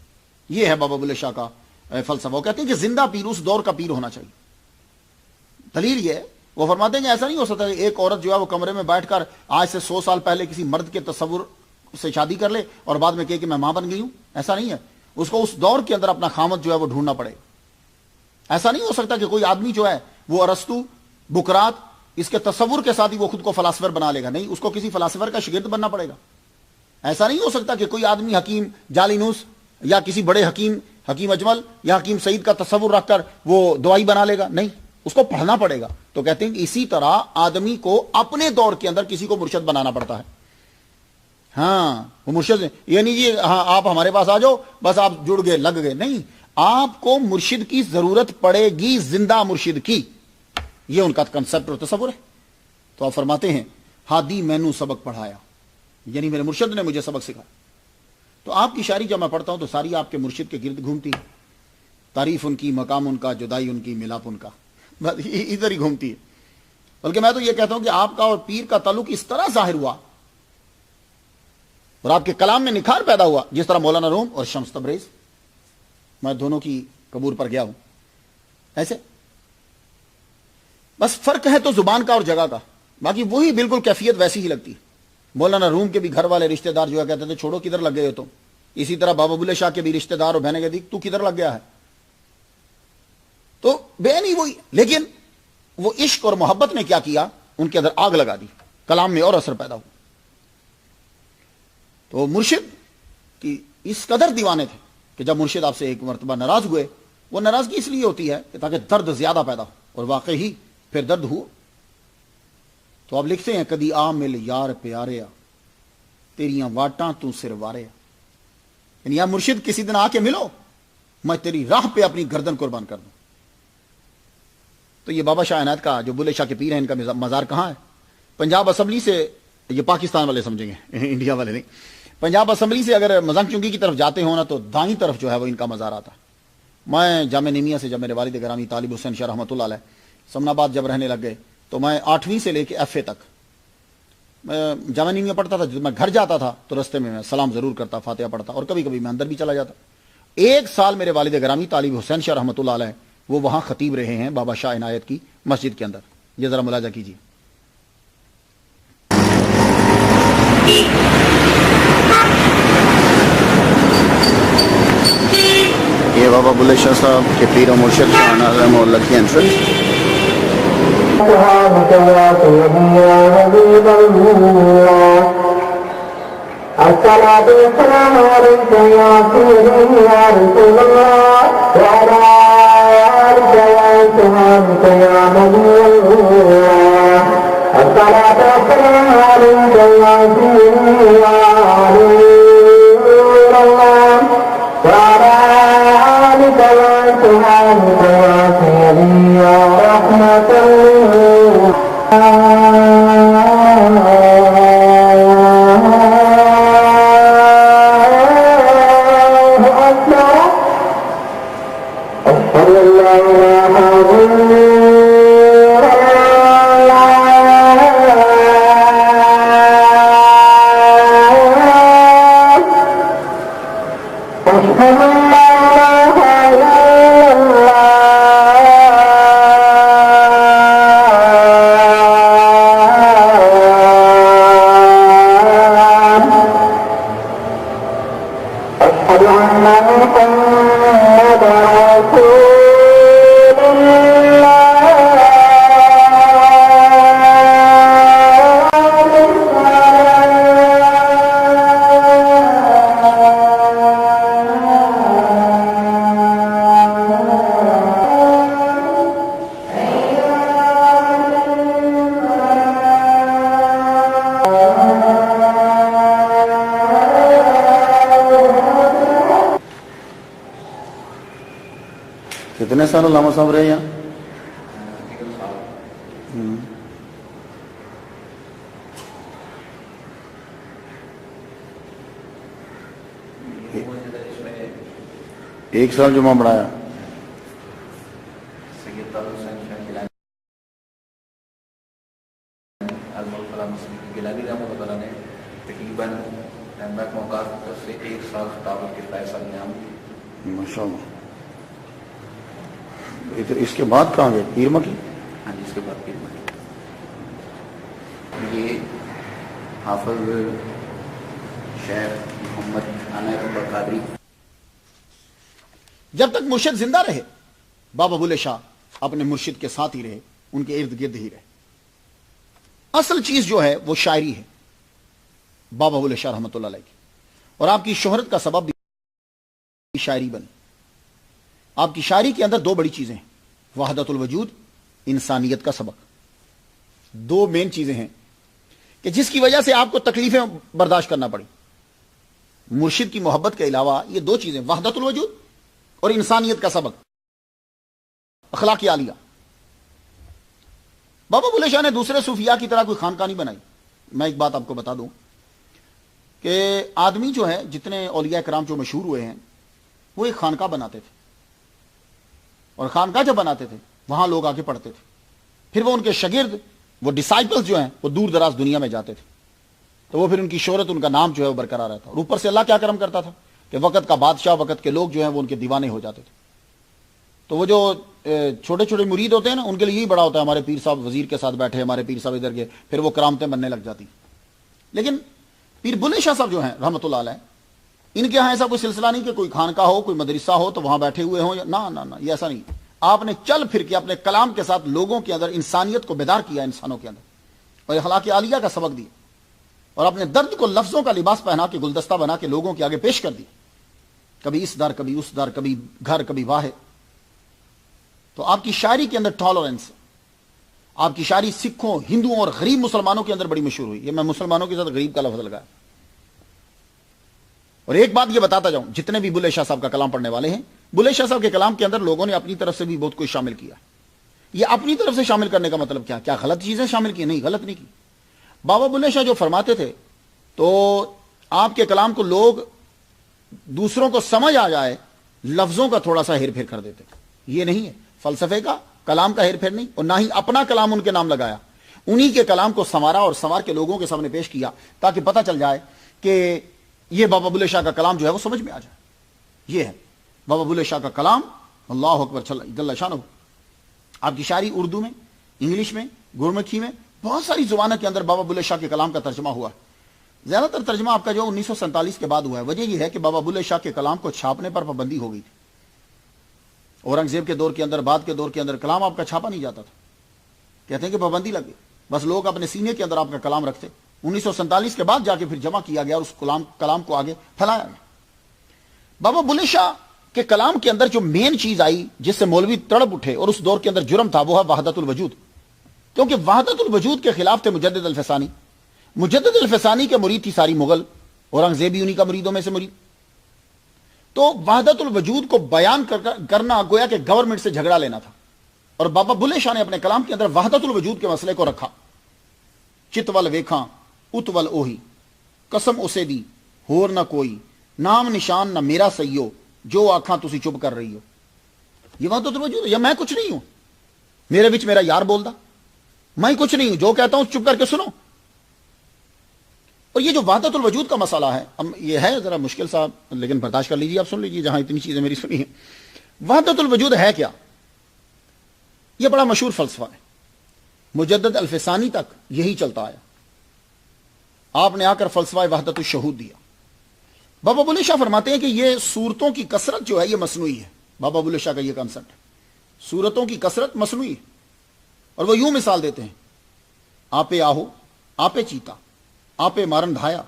یہ ہے بابا بلے شاہ کا فلسفہ۔ وہ کہتے ہیں کہ زندہ پیر اس دور کا پیر ہونا چاہیے۔ دلیل یہ ہے، وہ فرماتے ہیں کہ ایسا نہیں ہو سکتا کہ ایک عورت جو ہے وہ کمرے میں بیٹھ کر آج سے 100 سال پہلے کسی مرد کے تصور سے شادی کر لے اور بعد میں کہے کہ میں ماں بن گئی ہوں۔ ایسا نہیں ہے، اس کو اس دور کے اندر اپنا خامد جو ہے وہ ڈھونڈنا پڑے۔ ایسا نہیں ہو سکتا کہ کوئی آدمی جو ہے وہ ارسطو، بکرات، اس کے تصور کے ساتھ ہی وہ خود کو فلاسفر بنا لے گا، نہیں، اس کو کسی فلاسفر کا شاگرد بننا پڑے گا۔ ایسا نہیں ہو سکتا کہ کوئی آدمی حکیم جالینوس یا کسی بڑے حکیم اجمل یا حکیم سعید کا تصور رکھ کر وہ دوائی بنا لے گا، نہیں، اس کو پڑھنا پڑے گا۔ تو کہتے ہیں کہ اسی طرح آدمی کو اپنے دور کے اندر کسی کو مرشد بنانا پڑتا ہے۔ ہاں وہ مرشد یہ نہیں جی ہاں آپ ہمارے پاس آ جاؤ بس آپ جڑ گئے لگ گئے، نہیں، آپ کو مرشد کی ضرورت پڑے گی، زندہ مرشد کی۔ یہ ان کا کنسپٹ اور تصور ہے۔ تو آپ فرماتے ہیں ہادی مینو سبق پڑھایا، یعنی میرے مرشد نے مجھے سبق سکھایا۔ تو آپ کی شاعری جب میں پڑھتا ہوں تو ساری آپ کے مرشد کے گرد گھومتی ہے، تعریف ان کی، مقام ان کا، جدائی ان کی، ملاپ ان کا، بس ادھر ہی گھومتی ہے۔ بلکہ میں تو یہ کہتا ہوں کہ آپ کا اور پیر کا تعلق اس طرح ظاہر ہوا اور آپ کے کلام میں نکھار پیدا ہوا جس طرح مولانا روم اور شمس تبریز، میں دونوں کی قبور پر گیا ہوں، ایسے بس فرق ہے تو زبان کا اور جگہ کا، باقی وہی بالکل کیفیت ویسی ہی لگتی ہے۔ مولانا روم کے بھی گھر والے رشتہ دار جو ہے کہتے تھے چھوڑو کدھر لگ گئے ہو تم، اسی طرح بابا بلے شاہ کے بھی رشتہ دار اور بہنیں کہتی تو کدھر لگ گیا ہے، تو بہن ہی وہی، لیکن وہ عشق اور محبت نے کیا کیا، ان کے اندر آگ لگا دی، کلام میں اور اثر پیدا ہوا۔ تو مرشد کی اس قدر دیوانے تھے کہ جب مرشد آپ سے ایک مرتبہ ناراض ہوئے، وہ ناراضگی اس لیے ہوتی ہے کہ تاکہ درد زیادہ پیدا ہو، اور واقعی ہی پھر درد ہوا۔ تو آپ لکھتے ہیں کدی آ مل یار پیاریا تیریاں واٹاں تو سر واریا، یعنی یا مرشد کسی دن آ کے ملو، میں تیری راہ پہ اپنی گردن قربان کر دوں۔ تو یہ بابا شاہ عنایت کا جو بلے شاہ کے پیر ہیں، ان کا مزار کہاں ہے؟ پنجاب اسمبلی سے، یہ پاکستان والے سمجھیں گے انڈیا والے نہیں، پنجاب اسمبلی سے اگر مزنگ چنگی کی طرف جاتے ہو نا تو دائیں طرف جو ہے وہ ان کا مزار آتا ہے۔ میں جامعہ نمیہ سے جب میرے والد گرامی طالب حسین شاہ رحمۃ اللہ علیہ سمن آباد جب رہنے لگ گئے تو میں 8ویں سے لے کے ایف اے تک میں جامعہ نمیہ پڑھتا تھا۔ جب میں گھر جاتا تھا تو رستے میں سلام ضرور کرتا، فاتحہ پڑھتا، اور کبھی کبھی میں اندر بھی چلا جاتا۔ ایک سال میرے والد گرامی طالب حسین شاہ رحمۃ اللہ علیہ وہ وہاں خطیب رہے ہیں بابا شاہ عنایت کی مسجد کے اندر، یہ ذرا ملاحظہ کیجیے۔ یہ بابا بلے شاہ صاحب کے پیر و مرشد شاہ عنایت رحمہ اللہ کی انٹرنس۔ الصلاة والسلام عليك يا سيدي يا رسول الله وعلى آلك وأصحابك يا نبي الله. الصلاة والسلام عليك يا سيدي يا رسول الله وعلى آلك وأصحابك يا سيدي يا رحمة الله. کتنے سال علامہ صاحب رہے یہاں؟ ایک سال جمعہ پڑھایا۔ گیلانی رحمۃ اللہ نے تقریباً موقع سے 1 سال خطابت کے فیصل نام ماشاء اللہ۔ اس کے بعد کہاں گئے؟ پیر مکی؟ ہاں جی، اس کے بعد پیر مکی۔ یہ حافظ شیخ محمد عنایت اللہ قادری جب تک مرشد زندہ رہے بابا بلے شاہ اپنے مرشد کے ساتھ ہی رہے، ان کے ارد گرد ہی رہے۔ اصل چیز جو ہے وہ شاعری ہے بابا بلے شاہ رحمۃ اللہ علیہ کی، اور آپ کی شہرت کا سبب بھی شاعری بنی۔ آپ کی شاعری کے اندر 2 بڑی چیزیں ہیں، وحدت الوجود، انسانیت کا سبق۔ 2 مین چیزیں ہیں کہ جس کی وجہ سے آپ کو تکلیفیں برداشت کرنا پڑی۔ مرشد کی محبت کے علاوہ یہ 2 چیزیں، وحدت الوجود اور انسانیت کا سبق، اخلاق عالیہ۔ بابا بلے شاہ نے دوسرے صوفیاء کی طرح کوئی خانقاہ نہیں بنائی۔ میں ایک بات آپ کو بتا دوں کہ آدمی جو ہے، جتنے اولیاء کرام جو مشہور ہوئے ہیں، وہ ایک خانقاہ بناتے تھے، اور خانقاہ جب بناتے تھے وہاں لوگ آ کے پڑھتے تھے، پھر وہ ان کے شاگرد، وہ ڈسائپلز جو ہیں، وہ دور دراز دنیا میں جاتے تھے، تو وہ پھر ان کی شہرت، ان کا نام جو ہے وہ برقرار رہتا۔ اور اوپر سے اللہ کیا کرم کرتا تھا کہ وقت کا بادشاہ، وقت کے لوگ جو ہیں وہ ان کے دیوانے ہو جاتے تھے۔ تو وہ جو چھوٹے چھوٹے مرید ہوتے ہیں نا، ان کے لیے یہی بڑا ہوتا ہے، ہمارے پیر صاحب وزیر کے ساتھ بیٹھے، ہمارے پیر صاحب ادھر گئے، پھر وہ کرامتیں بننے لگ جاتی۔ لیکن پیر بلے شاہ صاحب جو ہیں رحمۃ اللہ علیہ، ان کے ہاں ایسا کوئی سلسلہ نہیں کہ کوئی خانقاہ ہو، کوئی مدرسہ ہو تو وہاں بیٹھے ہوئے ہوں، نہ یہ ایسا نہیں. آپ نے چل پھر کے اپنے کلام کے ساتھ لوگوں کے اندر انسانیت کو بیدار کیا، انسانوں کے اندر، اور اخلاق عالیہ کا سبق دیا، اور اپنے درد کو لفظوں کا لباس پہنا کے گلدستہ بنا کے لوگوں کے آگے پیش کر دی، کبھی اس در کبھی اس در، کبھی گھر کبھی واحد. تو آپ کی شاعری کے اندر ٹالرنس، آپ کی شاعری سکھوں، ہندوؤں اور غریب مسلمانوں کے اندر بڑی مشہور ہوئی. یہ میں مسلمانوں کے ساتھ غریب کا لفظ لگایا. اور ایک بات یہ بتاتا جاؤں، جتنے بھی بلے شاہ صاحب کا کلام پڑھنے والے ہیں، بلے شاہ صاحب کے کلام کے اندر لوگوں نے اپنی طرف سے بھی بہت کچھ شامل کیا. یہ اپنی طرف سے شامل کرنے کا مطلب کیا غلط چیزیں شامل کی؟ نہیں، غلط نہیں کی. بابا بلے شاہ جو فرماتے تھے تو آپ کے کلام کو لوگ دوسروں کو سمجھ آ جائے لفظوں کا تھوڑا سا ہیر پھیر کر دیتے. یہ نہیں ہے فلسفے کا، کلام کا ہیر پھیر نہیں، اور نہ ہی اپنا کلام ان کے نام لگایا. انہی کے کلام کو سنوارا اور سنوار کے لوگوں کے سامنے پیش کیا تاکہ پتہ چل جائے کہ یہ بابا بلے شاہ کا کلام جو ہے وہ سمجھ میں آ جائے. یہ ہے بابا بلے شاہ کا کلام. اللہ اکبر جل شانہ. آپ کی شاعری اردو میں، انگلش میں، گرمکھی میں، بہت ساری زبانوں کے اندر بابا بلے شاہ کے کلام کا ترجمہ ہوا. زیادہ تر ترجمہ آپ کا جو 1947 کے بعد ہوا ہے. وجہ یہ ہے کہ بابا بلے شاہ کے کلام کو چھاپنے پر پابندی ہو گئی تھی. اورنگزیب کے دور کے اندر، بعد کے دور کے اندر کلام آپ کا چھاپا نہیں جاتا تھا. کہتے ہیں کہ پابندی لگ گئی، بس لوگ اپنے سینے کے اندر آپ کا کلام رکھتے. 1947 کے بعد جا کے پھر جمع کیا گیا اور اس کلام کو آگے پھیلایا گیا. بابا بلے شاہ کے کلام کے اندر جو مین چیز آئی جس سے مولوی تڑپ اٹھے اور اس دور کے اندر جرم تھا، وہ ہے وحدت الوجود. کیونکہ وحدت الوجود کے خلاف تھے مجدد الفسانی. مجدد الفسانی کے مرید تھی ساری مغل، اورنگزیب انہی کا مریدوں میں سے مرید. تو وحدت الوجود کو بیان کرنا گویا کہ گورنمنٹ سے جھگڑا لینا تھا. اور بابا بلے شاہ نے اپنے کلام کے اندر وحدت الوجود کے مسئلے کو رکھا. چتول ویکھاں اتول اوہی، قسم اسے دی ہور نہ کوئی، نام نشان نہ میرا سیو، جو آنکھاں تسی چپ کر رہی ہو. یہ وحدت الوجود ہے. یا میں کچھ نہیں ہوں، میرے وچ میرا یار بولدا، میں کچھ نہیں ہوں، جو کہتا ہوں چپ کر کے سنو. اور یہ جو وحدت الوجود کا مسئلہ ہے، یہ ہے ذرا مشکل صاحب، لیکن برداشت کر لیجیے، آپ سن لیجیے جہاں اتنی چیزیں میری سنی ہیں. وحدت الوجود ہے کیا؟ یہ بڑا مشہور فلسفہ ہے. مجدد الفسانی تک یہی چلتا آیا. آپ نے آ کر فلسفہ وحدت الشہود دیا. بابا بلے شاہ فرماتے ہیں کہ یہ صورتوں کی کثرت جو ہے یہ مصنوعی ہے. بابا بلے شاہ کا یہ کنسپٹ ہے، صورتوں کی کثرت مصنوعی ہے. اور وہ یوں مثال دیتے ہیں، آپے آہو، آپے چیتا، آپے مارن دھایا،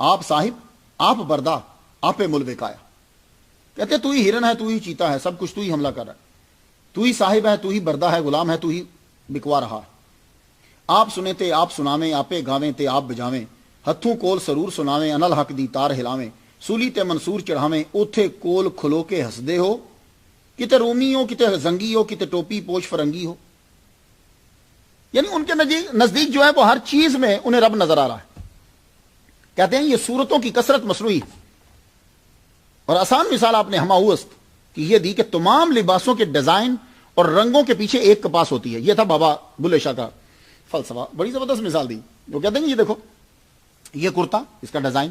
آپ صاحب، آپ بردا، آپے ملوے کایا. کہتے تو ہی ہرن ہے، تو ہی چیتا ہے، سب کچھ تو ہی حملہ کر رہا ہے، تو ہی صاحب ہے، تو ہی بردا ہے، غلام ہے، تو ہی بکوا رہا ہے. آپ سنے تے آپ سناویں، آپے گاویں تے آپ بجاویں، ہتھوں کول سرور سناویں، انل حق دی تار ہلاویں، سولی تے منصور چڑھاویں، اوتھے کول کھلو کے ہسدے ہو، کتے رومی ہو، کتے زنگی ہو، کتے ٹوپی پوچھ فرنگی ہو. یعنی ان کے نزدیک جو ہے وہ ہر چیز میں انہیں رب نظر آ رہا ہے. کہتے ہیں یہ صورتوں کی کثرت مصنوعی. اور آسان مثال آپ نے ہماوست کی یہ دی کہ تمام لباسوں کے ڈیزائن اور رنگوں کے پیچھے ایک کپاس ہوتی ہے. یہ تھا بابا بلے شاہ کا فلسفہ. بڑی زبردست مثال دی. وہ کہتے ہیں یہ دیکھو، یہ کرتا، اس کا ڈیزائن،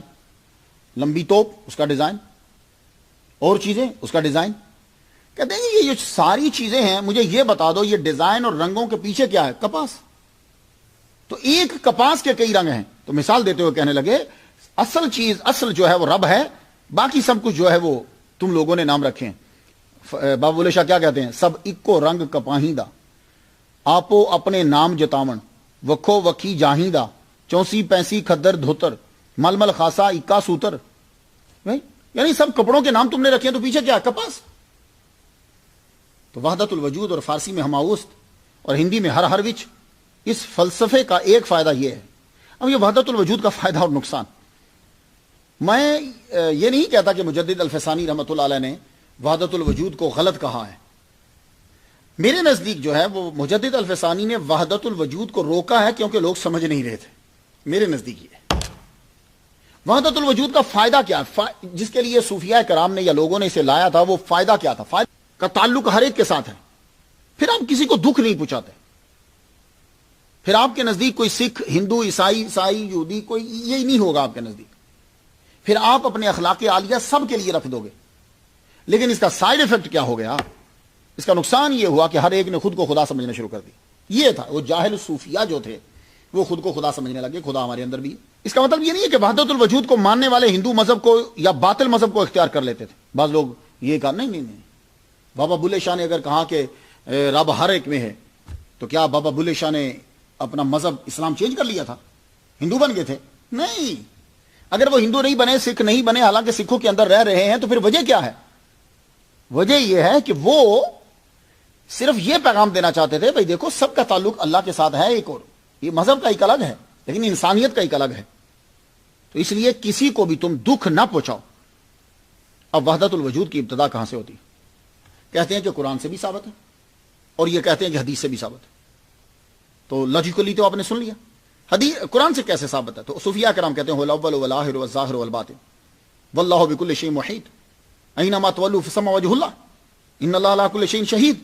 لمبی توپ، اس کا ڈیزائن، اور چیزیں، اس کا ڈیزائن. کہتے ہیں یہ ساری چیزیں ہیں، مجھے یہ بتا دو یہ ڈیزائن اور رنگوں کے پیچھے کیا ہے؟ کپاس. تو ایک کپاس کے کئی رنگ ہیں. تو مثال دیتے ہوئے کہنے لگے اصل چیز، اصل جو ہے وہ رب ہے، باقی سب کچھ جو ہے وہ تم لوگوں نے نام رکھے ہیں. بابا بلے شاہ کیا کہتے ہیں؟ سب اکو رنگ کپاہیندہ، آپو اپنے نام جتاون، وکھو وکھی جاہیندہ، 34 35 کھدر دھوتر، مل مل خاصا اکا سوتر. یعنی سب کپڑوں کے نام تم نے رکھے ہیں، تو پیچھے کیا؟ کپاس. تو وحدت الوجود اور فارسی میں ہماوست اور ہندی میں ہر ہر وچ، اس فلسفے کا ایک فائدہ یہ ہے. اب یہ وحدت الوجود کا فائدہ اور نقصان، میں یہ نہیں کہتا کہ مجدد الفسانی رحمۃ اللہ علیہ نے وحدت الوجود کو غلط کہا ہے. میرے نزدیک جو ہے وہ مجدد الفسانی نے وحدت الوجود کو روکا ہے کیونکہ لوگ سمجھ نہیں رہے تھے. میرے نزدیک یہ وحدت الوجود کا فائدہ کیا ہے، جس کے لیے صوفیاء کرام نے یا لوگوں نے اسے لایا تھا، وہ فائدہ کیا تھا؟ فائدہ کا تعلق ہر ایک کے ساتھ ہے. پھر آپ کسی کو دکھ نہیں پہنچاتے. پھر آپ کے نزدیک کوئی سکھ، ہندو، عیسائی، یہودی، کوئی یہی نہیں ہوگا آپ کے نزدیک. پھر آپ اپنے اخلاق عالیہ سب کے لیے رکھ دو گے. لیکن اس کا سائیڈ ایفیکٹ کیا ہو گیا؟ اس کا نقصان یہ ہوا کہ ہر ایک نے خود کو خدا سمجھنا شروع کر دی. یہ تھا وہ جاہل صوفیاء جو تھے، وہ خود کو خدا سمجھنے لگے. خدا ہمارے اندر بھی ہے. اس کا مطلب یہ نہیں ہے کہ وحدت الوجود کو ماننے والے ہندو مذہب کو یا باطل مذہب کو اختیار کر لیتے تھے. بعض لوگ یہ کہا نہیں. بابا بلے شاہ نے اگر کہا کہ رب ہر ایک میں ہے تو کیا بابا بلے شاہ نے اپنا مذہب اسلام چینج کر لیا تھا؟ ہندو بن گئے تھے؟ نہیں. اگر وہ ہندو نہیں بنے، سکھ نہیں بنے، حالانکہ سکھوں کے اندر رہ رہے ہیں، تو پھر وجہ کیا ہے؟ وجہ یہ ہے کہ وہ صرف یہ پیغام دینا چاہتے تھے بھئی دیکھو سب کا تعلق اللہ کے ساتھ ہے. ایک اور یہ مذہب کا ایک الگ ہے لیکن انسانیت کا ایک الگ ہے. تو اس لیے کسی کو بھی تم دکھ نہ پہنچاؤ. اب وحدت الوجود کی ابتدا کہاں سے ہوتی؟ کہتے ہیں کہ قرآن سے بھی ثابت ہے اور یہ کہتے ہیں کہ حدیث سے بھی ثابت ہے. تو لاجیکلی تو آپ نے سن لیا. حدیث قرآن سے کیسے ثابت ہے؟ تو صوفیاء کرام کہتے ہیں الاول والآخر والظاہر والباطن واللہ بكل شیء محیط اینما تولوا فثم وجہ اللہ ان اللہ علی کل شیء شہید.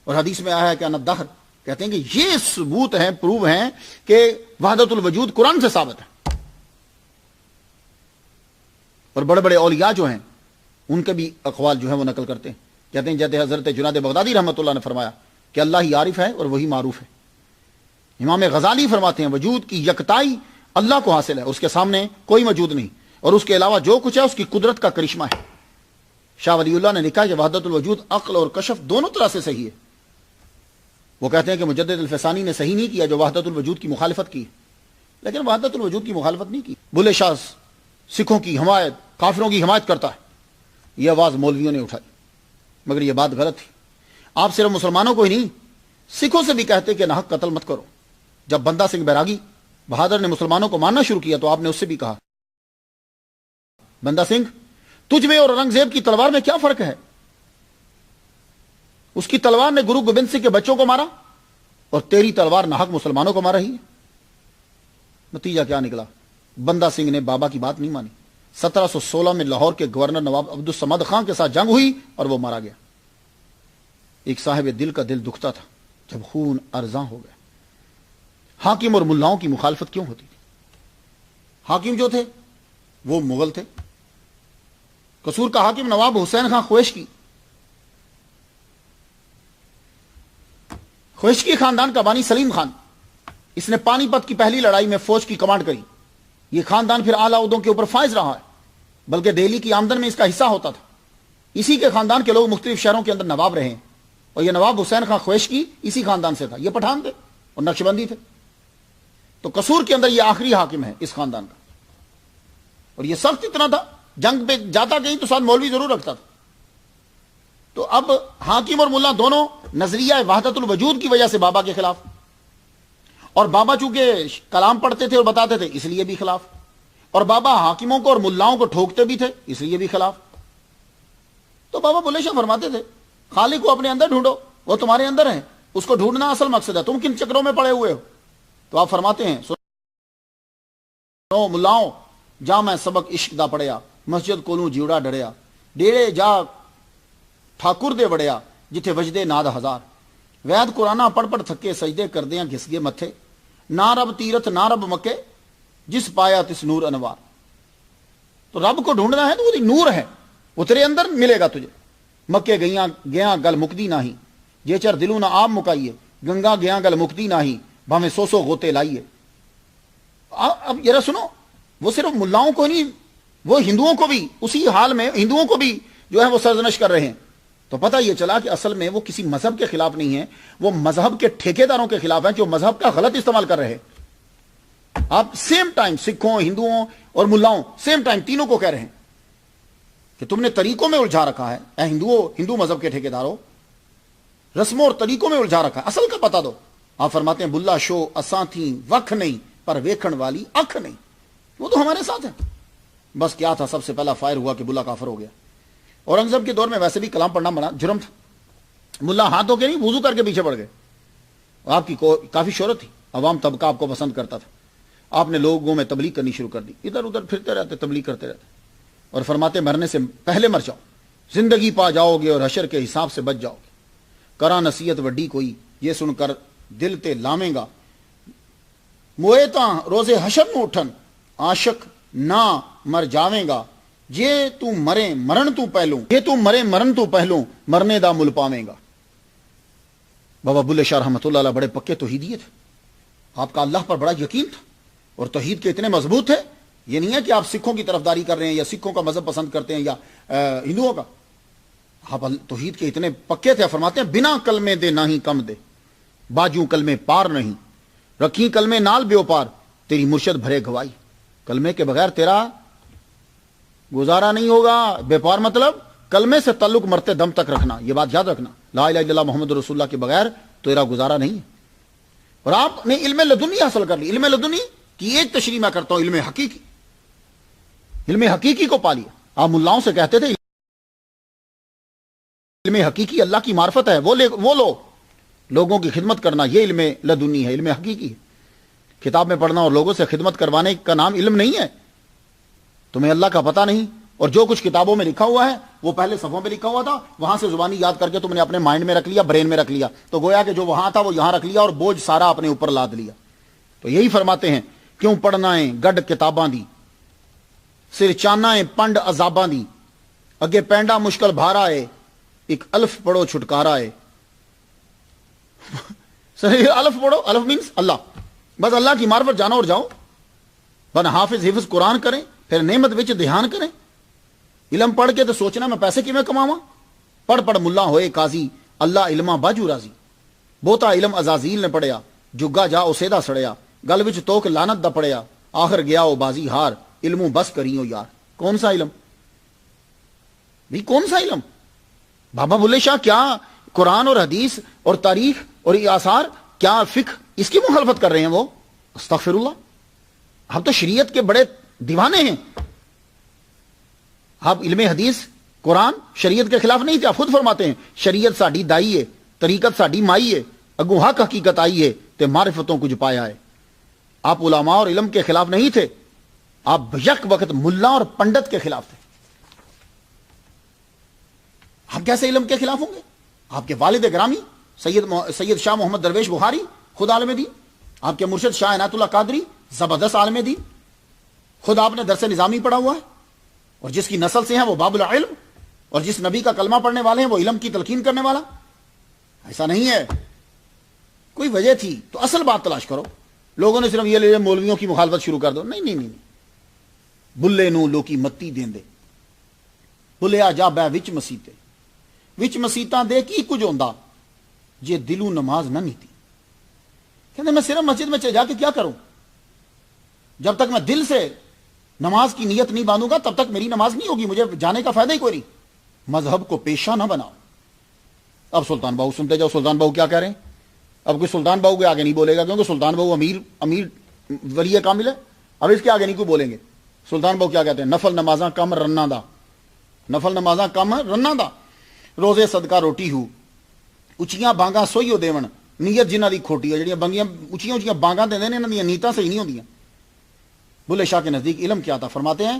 اور حدیث میں آیا ہے کہ انا الدہر. کہتے ہیں کہ یہ ثبوت ہیں، پروو ہیں کہ وحدت الوجود قرآن سے ثابت ہے. اور بڑے بڑے اولیاء جو ہیں ان کے بھی اقوال جو ہیں وہ نقل کرتے ہیں. کہتے ہیں جیسے حضرت جنید بغدادی رحمۃ اللہ نے فرمایا کہ اللہ ہی عارف ہے اور وہی معروف ہے. امام غزالی فرماتے ہیں وجود کی یکتائی اللہ کو حاصل ہے، اس کے سامنے کوئی موجود نہیں، اور اس کے علاوہ جو کچھ ہے اس کی قدرت کا کرشمہ ہے. شاہ ولی اللہ نے لکھا کہ وحدت الوجود عقل اور کشف دونوں طرح سے صحیح ہے. وہ کہتے ہیں کہ مجدد الفسانی نے صحیح نہیں کیا جو وحدت الوجود کی مخالفت کی، لیکن وحدت الوجود کی مخالفت نہیں کی. بلے شاہ سکھوں کی حمایت، کافروں کی حمایت کرتا ہے، یہ آواز مولویوں نے اٹھائی، مگر یہ بات غلط تھی. آپ صرف مسلمانوں کو ہی نہیں سکھوں سے بھی کہتے کہ ناحق قتل مت کرو. جب بندہ سنگھ بیراگی بہادر نے مسلمانوں کو ماننا شروع کیا تو آپ نے اس سے بھی کہا بندہ سنگھ تجھ میں اور اورنگزیب کی تلوار میں کیا فرق ہے؟ اس کی تلوار نے گرو گوبند سنگھ کے بچوں کو مارا اور تیری تلوار ناحق مسلمانوں کو مار رہی ہے. نتیجہ کیا نکلا؟ بندہ سنگھ نے بابا کی بات نہیں مانی. 1716 میں لاہور کے گورنر نواب عبدالصمد خان کے ساتھ جنگ ہوئی اور وہ مارا گیا. ایک صاحب دل کا دل دکھتا تھا جب خون ارزاں ہو گیا. حاکم اور ملاؤں کی مخالفت کیوں ہوتی تھی؟ حاکم جو تھے وہ مغل تھے. قصور کا حاکم نواب حسین خان خویشکی خاندان کا بانی سلیم خان، اس نے پانی پت کی پہلی لڑائی میں فوج کی کمانڈ کری. یہ خاندان پھر اعلی عہدوں کے اوپر فائز رہا ہے، بلکہ دہلی کی آمدن میں اس کا حصہ ہوتا تھا. اسی کے خاندان کے لوگ مختلف شہروں کے اندر نواب رہے ہیں، اور یہ نواب حسین خان خویشکی اسی خاندان سے تھا. یہ پٹھان تھے اور نقشبندی تھے. تو قصور کے اندر یہ آخری حاکم ہے اس خاندان کا. اور یہ سخت اتنا تھا، جنگ پہ جاتا کہیں تو ساتھ مولوی ضرور رکھتا تھا. تو اب حاکم اور ملا دونوں نظریہ وحدت الوجود کی وجہ سے بابا کے خلاف، اور بابا چونکہ کلام پڑھتے تھے اور بتاتے تھے اس لیے بھی خلاف، اور بابا حاکموں کو اور ملاؤں کو ٹھوکتے بھی تھے اس لیے بھی خلاف. تو بابا بلے شاہ فرماتے تھے خالق کو اپنے اندر ڈھونڈو، وہ تمہارے اندر ہے، اس کو ڈھونڈنا اصل مقصد ہے. تم کن چکروں میں پڑے ہوئے ہو؟ تو آپ فرماتے ہیں سنو ملاؤں جا میں سبق عشق دا پڑھیا، مسجد کولوں جیوڑا ڈریا، ڈیڑے جا ٹھاکر دے وڑیا جتھے وجدے ناد ہزار، وید قرآنہ پڑھ پڑھ تھکے سجدے کر دیاں گھس گئے متھے، نہ رب تیرت نہ رب مکے جس پایا تس نور انوار. تو رب کو ڈھونڈنا ہے تو وہ نور ہے، وہ تیرے اندر ملے گا تجھے. مکے گیاں گل مکدی نہ ہی، جے چر دلوں نہ آپ مکائیے، گنگا گیاں گل مکدی نہ ہی، بھاویں سو غوطے لائیے. اب ذرا سنو، وہ صرف ملاؤں کو نہیں، وہ ہندوؤں کو بھی اسی حال میں، ہندوؤں کو بھی جو ہے وہ سرزنش کر رہے ہیں. تو پتہ یہ چلا کہ اصل میں وہ کسی مذہب کے خلاف نہیں ہے، وہ مذہب کے ٹھیکیداروں کے خلاف ہیں جو مذہب کا غلط استعمال کر رہے ہیں. آپ سیم ٹائم سکھوں، ہندوؤں اور ملاؤں سیم ٹائم تینوں کو کہہ رہے ہیں کہ تم نے طریقوں میں الجھا رکھا ہے. اے ہندو مذہب کے ٹھیکیداروں، رسموں اور طریقوں میں الجھا رکھا ہے، اصل کا پتہ دو. آپ فرماتے ہیں بلا شو اساں تھیں وکھ نہیں پر ویکھن والی اکھ نہیں. وہ تو ہمارے ساتھ ہے. بس کیا تھا، سب سے پہلا فائر ہوا کہ بلا کافر ہو گیا. اورنگزیب کے دور میں ویسے بھی کلام پڑھنا منع جرم تھا. ملا ہاتھ ہو کے نہیں وضو کر کے پیچھے پڑ گئے. آپ کی کافی شہرت تھی، عوام طبقہ آپ کو پسند کرتا تھا. آپ نے لوگوں میں تبلیغ کرنی شروع کر دی، ادھر ادھر پھرتے رہتے، تبلیغ کرتے رہتے، اور فرماتے مرنے سے پہلے مر جاؤ، زندگی پا جاؤ گے اور حشر کے حساب سے بچ جاؤ گے. کرا نصیحت وڈی کوئی یہ سن کر دل تے لامیں گا، موئے تاں روزے حشر نو اٹھن عاشق نہ مر جاویں گا، جے تو مرے مرن تو پہلوں، جے تو مرے مرن تو پہلوں مرنے دا مل پاویں گا. بابا بلے شاہ رحمۃ اللہ علیہ بڑے پکے توحیدی تھے. آپ کا اللہ پر بڑا یقین تھا. اور توحید کے اتنے مضبوط ہے، یہ نہیں ہے کہ آپ سکھوں کی طرفداری کر رہے ہیں یا سکھوں کا مذہب پسند کرتے ہیں یا ہندوؤں کا، آپ توحید کے اتنے پکے تھے، فرماتے ہیں بنا کلمے دے نہ ہی کم دے، باجوں کلمے پار نہیں، رکھی کلمے نال بیو پار، تیری مرشد بھرے گوائی، کلمے کے بغیر تیرا گزارا نہیں ہوگا۔ بے پار مطلب کلمے سے تعلق مرتے دم تک رکھنا، یہ بات یاد رکھنا، لا الہ الا اللہ محمد رسول اللہ کے بغیر تیرا گزارا نہیں ہے۔ اور آپ نے علم لدنی حاصل کر لی۔ علم لدنی کی ایک تشریح میں کرتا ہوں، علم حقیقی، علم حقیقی کو پا لیا۔ آپ ملاؤں سے کہتے تھے علم حقیقی اللہ کی معرفت ہے، وہ لو، لوگوں کی خدمت کرنا، یہ علم لدنی ہے، علم حقیقی ہے۔ کتاب میں پڑھنا اور لوگوں سے خدمت کروانے کا نام علم نہیں ہے۔ تمہیں اللہ کا پتہ نہیں، اور جو کچھ کتابوں میں لکھا ہوا ہے وہ پہلے صفحوں میں لکھا ہوا تھا، وہاں سے زبانی یاد کر کے تم نے اپنے مائنڈ میں رکھ لیا، برین میں رکھ لیا، تو گویا کہ جو وہاں تھا وہ یہاں رکھ لیا اور بوجھ سارا اپنے اوپر لاد لیا۔ تو یہی فرماتے ہیں، کیوں پڑھنا ہے گڈ کتاباں دی، سر چانا ہے پنڈ عذاباں دی، اگے پینڈا مشکل بھارا ہے، ایک الف پڑھو چھٹکارا ہے۔ الف پڑھو، الف مینس اللہ، بس اللہ کی معرفت جانو اور جاؤ، بن حافظ حفظ قرآن کریں، پھر نعمت وچ دھیان کریں۔ علم پڑھ کے تو سوچنا میں پیسے کیویں کماواں، پڑھ پڑھ ملا ہوئے قاضی، اللہ علمہ باجو راضی، بوتا علم عزازیل نے پڑھیا، جگا جا اسیدا سڑیا، گل وچ توک لعنت دا پڑھیا، آخر گیا او بازی ہار، علموں بس کریو یار۔ کون سا علم بھی، کون سا علم؟ بابا بلے شاہ کیا قرآن اور حدیث اور تاریخ اور آثار، کیا فقہ، اس کی مخالفت کر رہے ہیں وہ؟ استغفر اللہ، ہم تو شریعت کے بڑے دیوانے ہیں۔ آپ علم حدیث قرآن شریعت کے خلاف نہیں تھے، آپ خود فرماتے ہیں شریعت ساڈی دائی ہے، طریقت ساڈی مائی ہے، اگوں حق حقیقت آئی ہے تے معرفتوں کچھ پایا ہے۔ آپ علماء اور علم کے خلاف نہیں تھے، آپ یک وقت ملا اور پنڈت کے خلاف تھے۔ آپ کیسے علم کے خلاف ہوں گے؟ آپ کے والد گرامی سید شاہ محمد درویش بخاری خود عالم دین، آپ کے مرشد شاہ عنایت اللہ قادری زبردست عالم دین، خود آپ نے درس نظامی پڑھا ہوا ہے، اور جس کی نسل سے ہیں وہ باب العلم، اور جس نبی کا کلمہ پڑھنے والے ہیں وہ علم کی تلقین کرنے والا۔ ایسا نہیں ہے، کوئی وجہ تھی تو اصل بات تلاش کرو۔ لوگوں نے صرف یہ لے مولویوں کی مخالفت شروع کر دو، نہیں نہیں نہیں، بلے نو لوکی متی دین دے، بلیا جا بہ وچ مسیتے، وچ مسیتاں دے کی کچھ ہوندا جے دلوں نماز نہ نیتی۔ کہتے میں صرف مسجد میں جا کے کیا کروں، جب تک میں دل سے نماز کی نیت نہیں باندھوں گا تب تک میری نماز نہیں ہوگی، مجھے جانے کا فائدہ ہی کوئی نہیں۔ مذہب کو پیشہ نہ بناؤ۔ اب سلطان بہو سنتے جاؤ، سلطان بہو کیا کہہ رہے ہیں؟ اب کوئی سلطان بہو کے آگے نہیں بولے گا، کیونکہ سلطان بہو امیر ولی کامل ہے، اب اس کے آگے نہیں کوئی بولیں گے۔ سلطان بہو کیا کہتے ہیں؟ نفل نمازاں کم رنا دا، نفل نمازاں کم رنا دا، روزے صدقہ روٹی ہو، اچیاں بانگاں سوئیو دیون، نیت جنہ دی کھوٹی ہے، جڑیاں بنگیاں اچیاں اچیاں بانگاں دیندے نے، انہاں دی نیتاں صحیح نہیں ہوندیاں۔ بلے شاہ کے نزدیک علم کیا تھا؟ فرماتے ہیں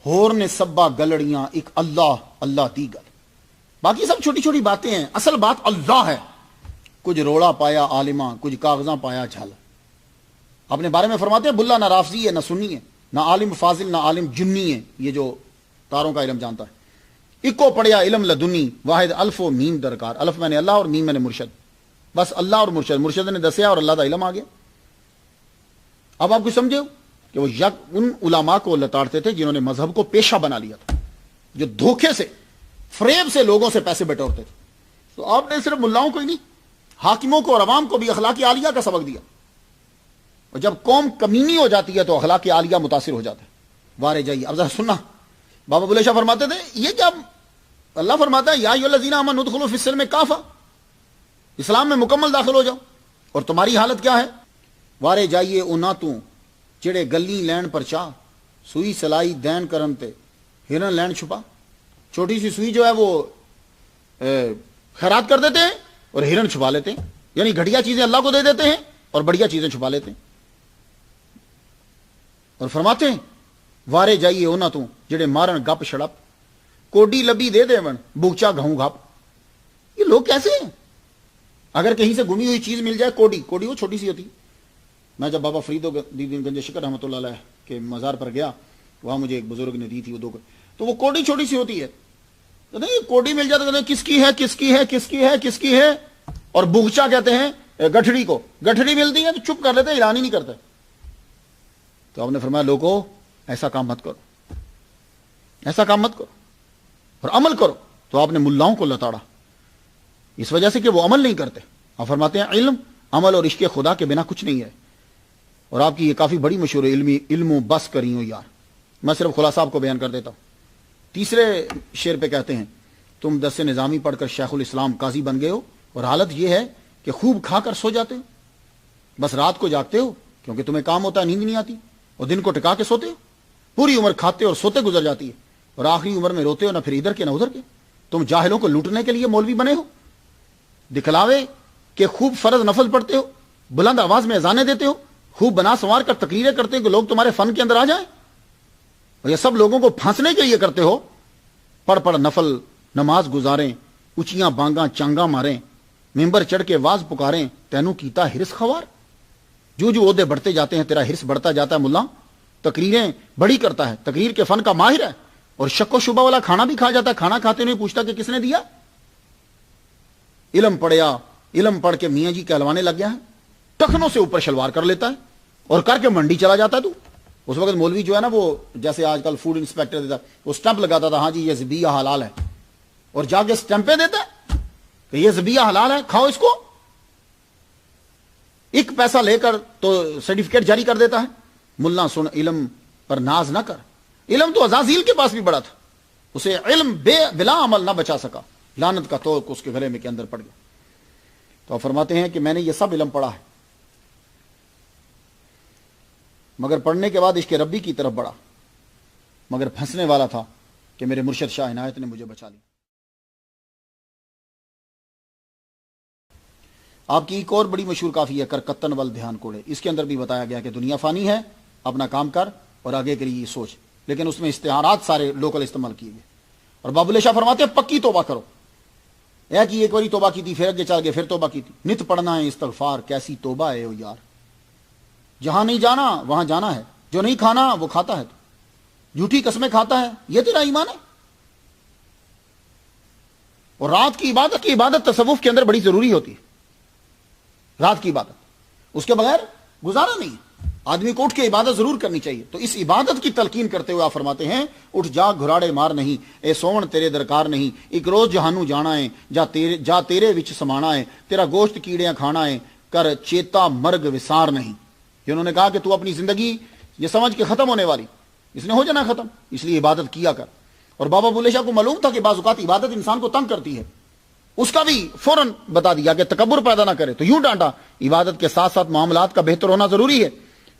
ہور نے سبا گلڑیاں ایک اللہ اللہ دی گل، باقی سب چھوٹی چھوٹی باتیں ہیں، اصل بات اللہ ہے۔ کچھ روڑا پایا عالماں، کچھ کاغذاں پایا جھل۔ اپنے بارے میں فرماتے ہیں بلا نہ رافضی ہے نہ سنی ہے، نہ عالم فاضل نہ عالم جنی ہے، یہ جو تاروں کا علم جانتا ہے۔ اکو پڑھیا علم لدنی، واحد الف و میم درکار، الف میں نے اللہ اور میم میں نے مرشد، بس اللہ اور مرشد نے دسیا اور اللہ دا علم آ گیا۔ اب آپ کو سمجھے ہو کہ وہ یک ان علماء کو لتاڑتے تھے جنہوں نے مذہب کو پیشہ بنا لیا تھا، جو دھوکے سے فریب سے لوگوں سے پیسے بٹورتے تھے۔ تو آپ نے صرف ملاؤں کو ہی نہیں، حاکموں کو اور عوام کو بھی اخلاق عالیہ کا سبق دیا، اور جب قوم کمینی ہو جاتی ہے تو اخلاق عالیہ متاثر ہو جاتا ہے۔ وارے جائیے اب ذرا سننا، بابا بلے شاہ فرماتے تھے یہ کیا؟ اللہ فرماتا ہے یا ایھا الذین آمنوا ادخلوا فی السلم کافہ، اسلام میں مکمل داخل ہو جاؤ، اور تمہاری حالت کیا ہے؟ وارے جائیے انہاں تو جڑے گلی لین پر چاہ، سوئی سلائی دین کرن تے ہرن لین چھپا۔ چھوٹی سی سوئی جو ہے وہ خیرات کر دیتے ہیں اور ہرن چھپا لیتے ہیں، یعنی گھٹیا چیزیں اللہ کو دے دیتے ہیں اور بڑھیا چیزیں چھپا لیتے ہیں۔ اور فرماتے ہیں وارے جائیے انہاں تو جڑے مارن گپ شڑپ، کوڈی لبی دے دے ون بوچا گھوں گھپ۔ یہ لوگ کیسے ہیں؟ اگر کہیں سے گمی ہوئی چیز مل جائے، کوڈی وہ چھوٹی سی ہوتی۔ میں جب بابا فرید الدین گنج شکر رحمۃ اللہ علیہ کے مزار پر گیا، وہاں مجھے ایک بزرگ نے دی تھی وہ دو، تو وہ کوڈی چھوٹی سی ہوتی ہے، کہتے ہیں کوڈی مل جاتا، کہتے ہیں کس کی ہے کس کی ہے کس کی ہے کس کی ہے، اور بگچا کہتے ہیں گٹھڑی کو، گٹھڑی ملتی ہے تو چپ کر لیتے، اعلان ہی نہیں کرتے۔ تو آپ نے فرمایا لوگوں ایسا کام مت کرو، ایسا کام مت کرو اور عمل کرو. تو آپ نے ملاؤں کو لتاڑا اس وجہ سے کہ وہ عمل نہیں کرتے. آپ فرماتے ہیں علم، عمل اور عشق خدا کے بنا کچھ نہیں ہے. اور آپ کی یہ کافی بڑی مشہور علم و بس کری ہو یار. میں صرف خلاصہ آپ کو بیان کر دیتا ہوں. تیسرے شعر پہ کہتے ہیں تم دس نظامی پڑھ کر شیخ الاسلام قاضی بن گئے ہو، اور حالت یہ ہے کہ خوب کھا کر سو جاتے ہو، بس رات کو جاگتے ہو کیونکہ تمہیں کام ہوتا ہے، نیند نہیں آتی، اور دن کو ٹکا کے سوتے ہو. پوری عمر کھاتے اور سوتے گزر جاتی ہے، اور آخری عمر میں روتے ہو نہ پھر ادھر کے نہ ادھر کے. تم جاہلوں کو لوٹنے کے لیے مولوی بنے ہو، دکھلاوے کہ خوب فرض نفل پڑھتے ہو، بلند آواز میں اذانیں دیتے ہو، خوب بنا سنوار کر تقریریں کرتے ہو کہ لوگ تمہارے فن کے اندر آ جائیں، اور یہ سب لوگوں کو پھانسنے کے لیے کرتے ہو. پڑھ پڑھ نفل نماز گزاریں، اچیاں بانگاں چانگاں ماریں، ممبر چڑھ کے واز پکاریں، تینوں کیتا ہرس خوار. جو جو عہدے بڑھتے جاتے ہیں تیرا ہرس بڑھتا جاتا ہے ملا. تقریریں بڑی کرتا ہے، تقریر کے فن کا ماہر ہے، اور شک و شبہ والا کھانا بھی کھا جاتا ہے، کھانا کھاتے نہیں پوچھتا کہ کس نے دیا. علم پڑھیا، علم پڑھ کے میاں جی کہلوانے لگ گیا ہے، ٹخنوں سے اوپر شلوار کر لیتا ہے اور کر کے منڈی چلا جاتا ہے. تو اس وقت مولوی جو ہے نا وہ جیسے آج کل فوڈ انسپیکٹر دیتا وہ سٹمپ لگاتا تھا، ہاں جی یہ ذبیحہ حلال ہے، اور جا کے سٹمپیں دیتا ہے کہ یہ ذبیحہ حلال ہے، کھاؤ اس کو. ایک پیسہ لے کر تو سرٹیفکیٹ جاری کر دیتا ہے. ملا سن علم پر ناز نہ کر، علم تو عزازیل کے پاس بھی بڑا تھا، اسے علم بلا عمل نہ بچا سکا، لعنت کا توق اس کے گلے میں کے اندر پڑ گیا. تو فرماتے ہیں کہ میں نے یہ سب علم پڑھا ہے، مگر پڑھنے کے بعد عشق ربی کی طرف بڑھا، مگر پھنسنے والا تھا کہ میرے مرشد شاہ عنایت نے مجھے بچا لیا. آپ کی ایک اور بڑی مشہور کافی ہے کرکتن ول دھیان کوڑے. اس کے اندر بھی بتایا گیا کہ دنیا فانی ہے، اپنا کام کر اور آگے کے لیے سوچ. لیکن اس میں استعارات سارے لوکل استعمال کیے گئے. اور بابو شاہ فرماتے ہیں پکی توبہ کرو. ایک باری توبہ کی تھی، پھر اگے چل گئے، پھر توبہ کی تھی. نت پڑھنا ہے استغفار، کیسی توبہ ہے او یار. جہاں نہیں جانا وہاں جانا ہے، جو نہیں کھانا وہ کھاتا ہے، جھوٹی قسمیں کھاتا ہے، یہ تیرا ایمان ہے. اور رات کی عبادت تصوف کے اندر بڑی ضروری ہوتی ہے. رات کی عبادت اس کے بغیر گزارا نہیں ہے. آدمی کو اٹھ کے عبادت ضرور کرنی چاہیے. تو اس عبادت کی تلقین کرتے ہوئے آپ فرماتے ہیں اٹھ جا گھراڑے مار نہیں، اے سون تیرے درکار نہیں، ایک روز جہانو جانا ہے، جا تیرے وچ سمانا ہے، تیرا گوشت کیڑیاں کھانا ہے، کر چیتا مرگ وسار نہیں. کہ انہوں نے کہا کہ تو اپنی زندگی یہ سمجھ کے ختم ہونے والی، اس نے ہو جانا ختم، اس لیے عبادت کیا کر. اور بابا بلے شاہ کو معلوم تھا کہ بعض اوقات عبادت انسان کو تنگ کرتی ہے، اس کا بھی فوراً بتا دیا کہ تکبر پیدا نہ کرے. تو یوں ڈانٹا عبادت کے ساتھ ساتھ معاملات کا بہتر ہونا ضروری ہے،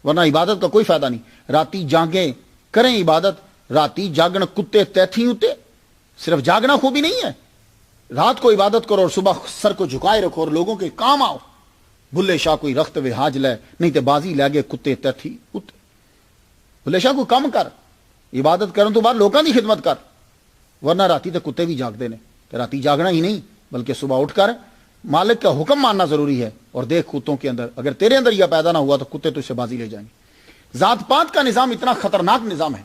ورنہ عبادت کا کوئی فائدہ نہیں. راتی جاگیں کریں عبادت، راتی جاگن کتے تیتھی ہوتے. صرف جاگنا خوبی نہیں ہے، رات کو عبادت کرو اور صبح سر کو جھکائے رکھو اور لوگوں کے کام آؤ. بلے شاہ کوئی رخت و حاج لے نہیں تے بازی لے گئے کتے تیتھی کتے. بلے شاہ کو کم کر، عبادت کرن تو بعد لوگوں کی خدمت کر، ورنہ راتی تے کتے بھی جاگتے نے. راتی جاگنا ہی نہیں بلکہ صبح اٹھ کر مالک کا حکم ماننا ضروری ہے. اور دیکھ کتوں کے اندر اگر تیرے اندر یہ پیدا نہ ہوا تو کتے تو اس سے بازی لے جائیں گے. ذات پات کا نظام اتنا خطرناک نظام ہے،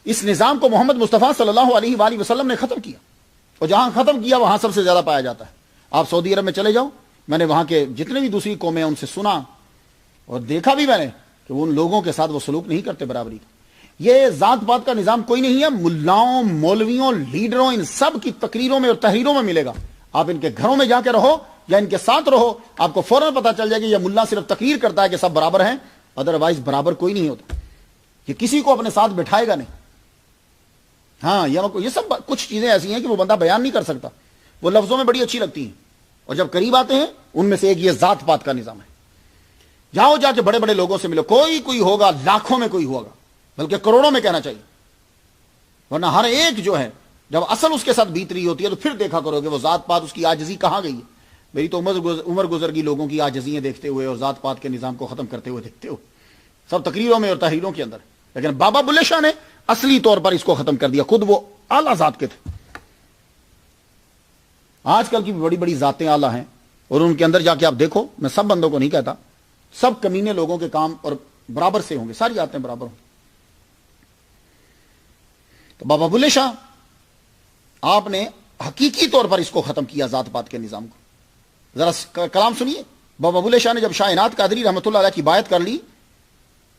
اس نظام کو محمد مصطفیٰ صلی اللہ علیہ وآلہ وسلم نے ختم کیا، اور جہاں ختم کیا وہاں سب سے زیادہ پایا جاتا ہے. آپ سعودی عرب میں چلے جاؤ، میں نے وہاں کے جتنے بھی دوسری قومیں ان سے سنا اور دیکھا بھی میں نے کہ ان لوگوں کے ساتھ وہ سلوک نہیں کرتے برابری کا. یہ ذات پات کا نظام کوئی نہیں ہے، ملاؤں مولویوں لیڈروں ان سب کی تقریروں میں اور تحریروں میں ملے گا. آپ ان کے گھروں میں جا کے رہو یا ان کے ساتھ رہو، آپ کو فوراً پتا چل جائے گا یہ ملا صرف تقریر کرتا ہے کہ سب برابر ہیں، ادروائز برابر کوئی نہیں ہوتا. یہ کسی کو اپنے ساتھ بٹھائے گا نہیں. ہاں یہ سب کچھ چیزیں ایسی ہیں کہ وہ بندہ بیان نہیں کر سکتا، وہ لفظوں میں بڑی اچھی لگتی ہیں، اور جب قریب آتے ہیں ان میں سے ایک یہ ذات پات کا نظام ہے. جاؤ جا کے بڑے بڑے لوگوں سے ملو، کوئی ہوگا لاکھوں میں کوئی ہوگا بلکہ کروڑوں میں کہنا چاہیے، ورنہ ہر ایک جو ہے جب اصل اس کے ساتھ بیت رہی ہوتی ہے تو پھر دیکھا کرو کہ وہ ذات پات اس کی عاجزی کہاں گئی ہے. میری تو عمر گزر گئی لوگوں کی عاجزیاں دیکھتے ہوئے اور ذات پات کے نظام کو ختم کرتے ہوئے دیکھتے ہو، سب تقریروں میں اور تحریروں کے اندر. لیکن بابا بلے شاہ نے اصلی طور پر اس کو ختم کر دیا، خود وہ اعلیٰ ذات کے تھے. آج کل کی بڑی بڑی ذاتیں اعلیٰ ہیں اور ان کے اندر جا کے آپ دیکھو، میں سب بندوں کو نہیں کہتا، سب کمینے لوگوں کے کام اور برابر سے ہوں گے، ساری ذاتیں برابر ہوں. تو بابا بلے شاہ آپ نے حقیقی طور پر اس کو ختم کیا، ذات پات کے نظام کو. ذرا کلام سنیے. بابا بلے شاہ نے جب شاہ عنایت قادری رحمۃ اللہ علیہ کی بیعت کر لی،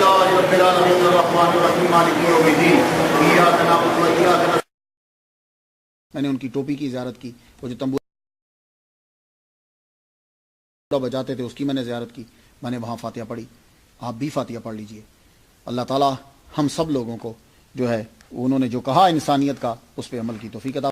للہ رب العالمین الرحمن الرحیم مالک یوم الدین ایاک نعبد و ایاک نستعین. میں نے ان کی ٹوپی کی زیارت کی, وہ جو تمبو بجاتے تھے اس کی میں نے زیارت کی, میں نے وہاں فاتحہ پڑھی. آپ بھی فاتحہ پڑھ لیجئے. اللہ تعالی ہم سب لوگوں کو جو ہے انہوں نے جو کہا انسانیت کا اس پہ عمل کی توفیق عطا